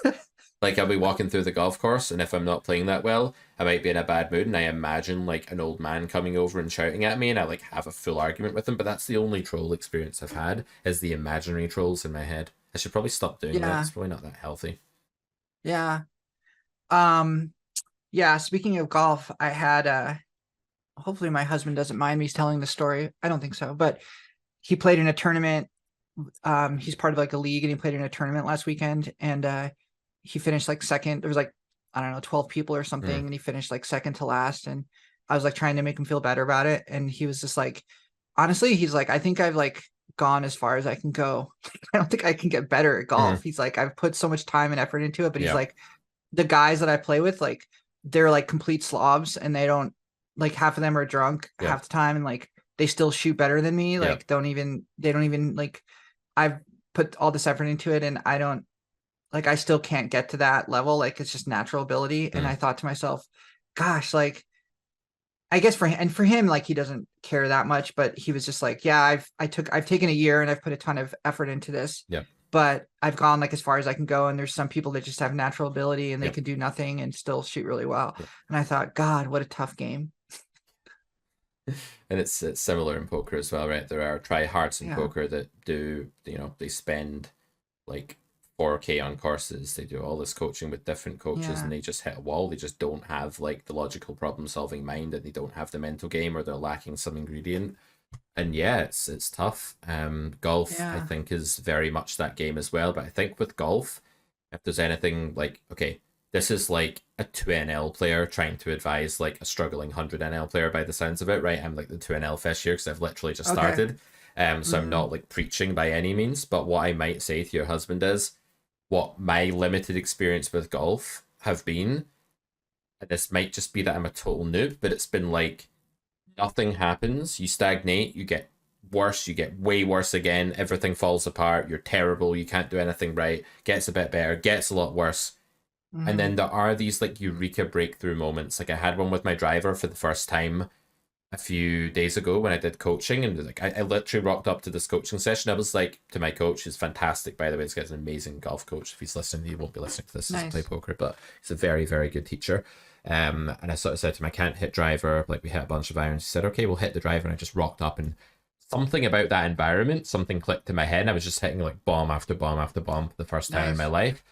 Speaker 1: Like I'll be walking through the golf course, and if I'm not playing that well, I might be in a bad mood, and I imagine like an old man coming over and shouting at me, and I like have a full argument with him. But that's the only troll experience I've had is the imaginary trolls in my head. I should probably stop doing that.
Speaker 2: Yeah,
Speaker 1: It's probably not that healthy.
Speaker 2: yeah. Um, yeah, speaking of golf, I had hopefully my husband doesn't mind me telling the story. I don't think so, but he played in a tournament. He's part of like a league and he played in a tournament last weekend and he finished like second. There was like, I don't know, 12 people or something,
Speaker 1: Mm.
Speaker 2: and he finished like second to last. And I was like trying to make him feel better about it. And he was just like, honestly, he's like, I think I've like gone as far as I can go. I don't think I can get better at golf.
Speaker 1: Mm-hmm.
Speaker 2: He's like, I've put so much time and effort into it, but he's
Speaker 1: Yeah.
Speaker 2: like, the guys that I play with, like, they're like complete slobs and they don't, like, half of them are drunk
Speaker 1: Yeah.
Speaker 2: half the time and like they still shoot better than me.
Speaker 1: Yeah.
Speaker 2: Like, they don't even like, I've put all this effort into it and I don't, like, I still can't get to that level. Like, it's just natural ability. And
Speaker 1: Mm.
Speaker 2: I thought to myself, gosh, like, I guess for him, like, he doesn't care that much, but he was just like, yeah, I've taken a year and I've put a ton of effort into this,
Speaker 1: Yeah.
Speaker 2: but I've gone like as far as I can go. And there's some people that just have natural ability and they
Speaker 1: Yeah.
Speaker 2: can do nothing and still shoot really well.
Speaker 1: Yeah.
Speaker 2: And I thought, God, what a tough game.
Speaker 1: And it's similar in poker as well, right? There are tryhards in
Speaker 2: Yeah.
Speaker 1: poker that do, they spend like 4K on courses. They do all this coaching with different coaches,
Speaker 2: Yeah.
Speaker 1: and they just hit a wall. They just don't have like the logical problem solving mind, and they don't have the mental game, or they're lacking some ingredient. And yeah, it's tough. Golf I
Speaker 2: Yeah.
Speaker 1: think is very much that game as well. But I think with golf, if there's anything like, okay, this is like a 2NL player trying to advise like a struggling 100 NL player by the sounds of it, right? I'm like the 2NL fish here because I've literally just
Speaker 2: Okay.
Speaker 1: started. So I'm
Speaker 2: Mhm.
Speaker 1: not like preaching by any means, but what I might say to your husband is what my limited experience with golf have been, and this might just be that I'm a total noob, but it's been like nothing happens, you stagnate, you get worse, you get way worse again, everything falls apart, you're terrible, you can't do anything right, gets a bit better, gets a lot worse. And
Speaker 2: Mhm.
Speaker 1: then there are these like eureka breakthrough moments. Like I had one with my driver for the first time a few days ago when I did coaching, and like I literally rocked up to this coaching session. I was like, to my coach, who's fantastic by the way, this guy's an amazing golf coach. If he's listening, he won't be listening to this as I play
Speaker 2: Nice.
Speaker 1: poker, but he's a very, very good teacher. And I sort of said to him, I can't hit driver, like we hit a bunch of irons. He said, okay, we'll hit the driver. And I just rocked up, and something about that environment, something clicked in my head, and I was just hitting like bomb after bomb after bomb for the first time in my
Speaker 2: Nice.
Speaker 1: life.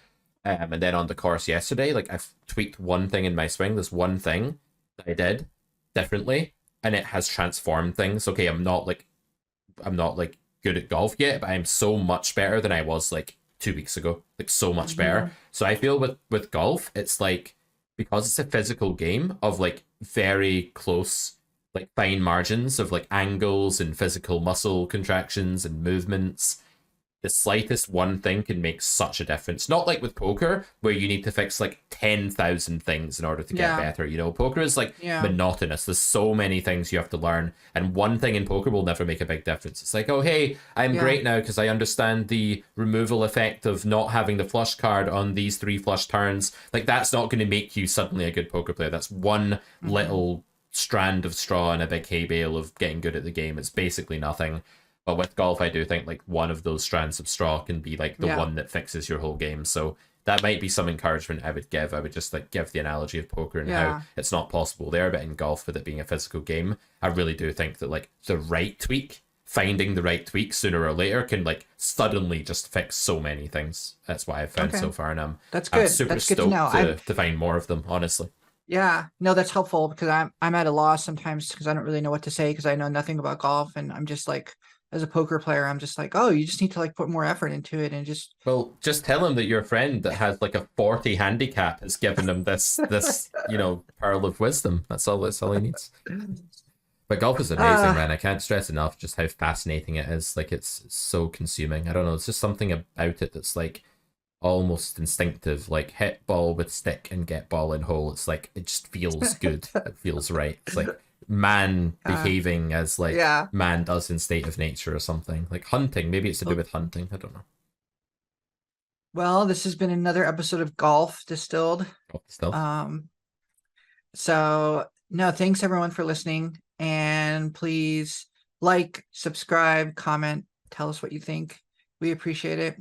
Speaker 1: And then on the course yesterday, like I've tweaked one thing in my swing. There's one thing that I did differently, and it has transformed things. Okay, I'm not like good at golf yet, but I'm so much better than I was like 2 weeks ago. Like so much better.
Speaker 2: Mhm.
Speaker 1: So I feel with golf, it's like because it's a physical game of like very close, like fine margins of like angles and physical muscle contractions and movements, the slightest one thing can make such a difference. Not like with poker, where you need to fix like 10,000 things in order to get
Speaker 2: Yeah.
Speaker 1: better. Poker is like
Speaker 2: Yeah.
Speaker 1: monotonous. There's so many things you have to learn, and one thing in poker will never make a big difference. It's like, oh, hey, I'm
Speaker 2: Yeah.
Speaker 1: great now because I understand the removal effect of not having the flush card on these 3 flush turns. Like, that's not going to make you suddenly a good poker player. That's one
Speaker 2: Mhm.
Speaker 1: little strand of straw in a big hay bale of getting good at the game. It's basically nothing. But with golf, I do think like one of those strands of straw can be like the
Speaker 2: Yeah.
Speaker 1: one that fixes your whole game. So that might be some encouragement I would give. I would just like give the analogy of poker and how it's not possible there, but in golf, with it being a physical game, I really do think that like the right tweak, finding the right tweak sooner or later, can like suddenly just fix so many things. That's what I've found so far, and
Speaker 2: that's good.
Speaker 1: I'm super
Speaker 2: That's good to
Speaker 1: stoked
Speaker 2: know.
Speaker 1: to find more of them, honestly.
Speaker 2: Yeah, no, that's helpful because I'm at a loss sometimes because I don't really know what to say because I know nothing about golf, and I'm just like, as a poker player, I'm just like, oh, you just need to like put more effort into it and just.
Speaker 1: Well, just tell him that your friend that has like a 40 handicap has given him this pearl of wisdom. That's all he needs. But golf is amazing, man. I can't stress enough just how fascinating it is. Like, it's so consuming. I don't know, it's just something about it that's like almost instinctive. Like, hit ball with stick and get ball in hole. It's like, it just feels good. It feels right. It's like man behaving as like man does in State of Nature or something. Like hunting. Maybe it's to do with hunting. I don't know.
Speaker 2: Well, this has been another episode of Golf Distilled. So no, thanks everyone for listening, and please like, subscribe, comment, tell us what you think. We appreciate it.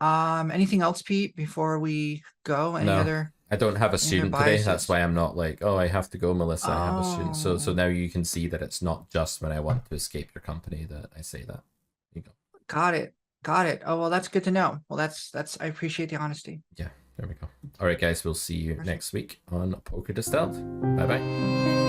Speaker 2: Anything else, Pete, before we go? Any other?
Speaker 1: I don't have a student today. That's why I'm not like, oh, I have to go, Melissa. I have a student. So now you can see that it's not just when I want to escape your company that I say that. You go.
Speaker 2: Got it. Oh, well, that's good to know. Well, that's I appreciate the honesty.
Speaker 1: Yeah, there we go. All right, guys, we'll see you next week on Polka Distilled. Bye-bye.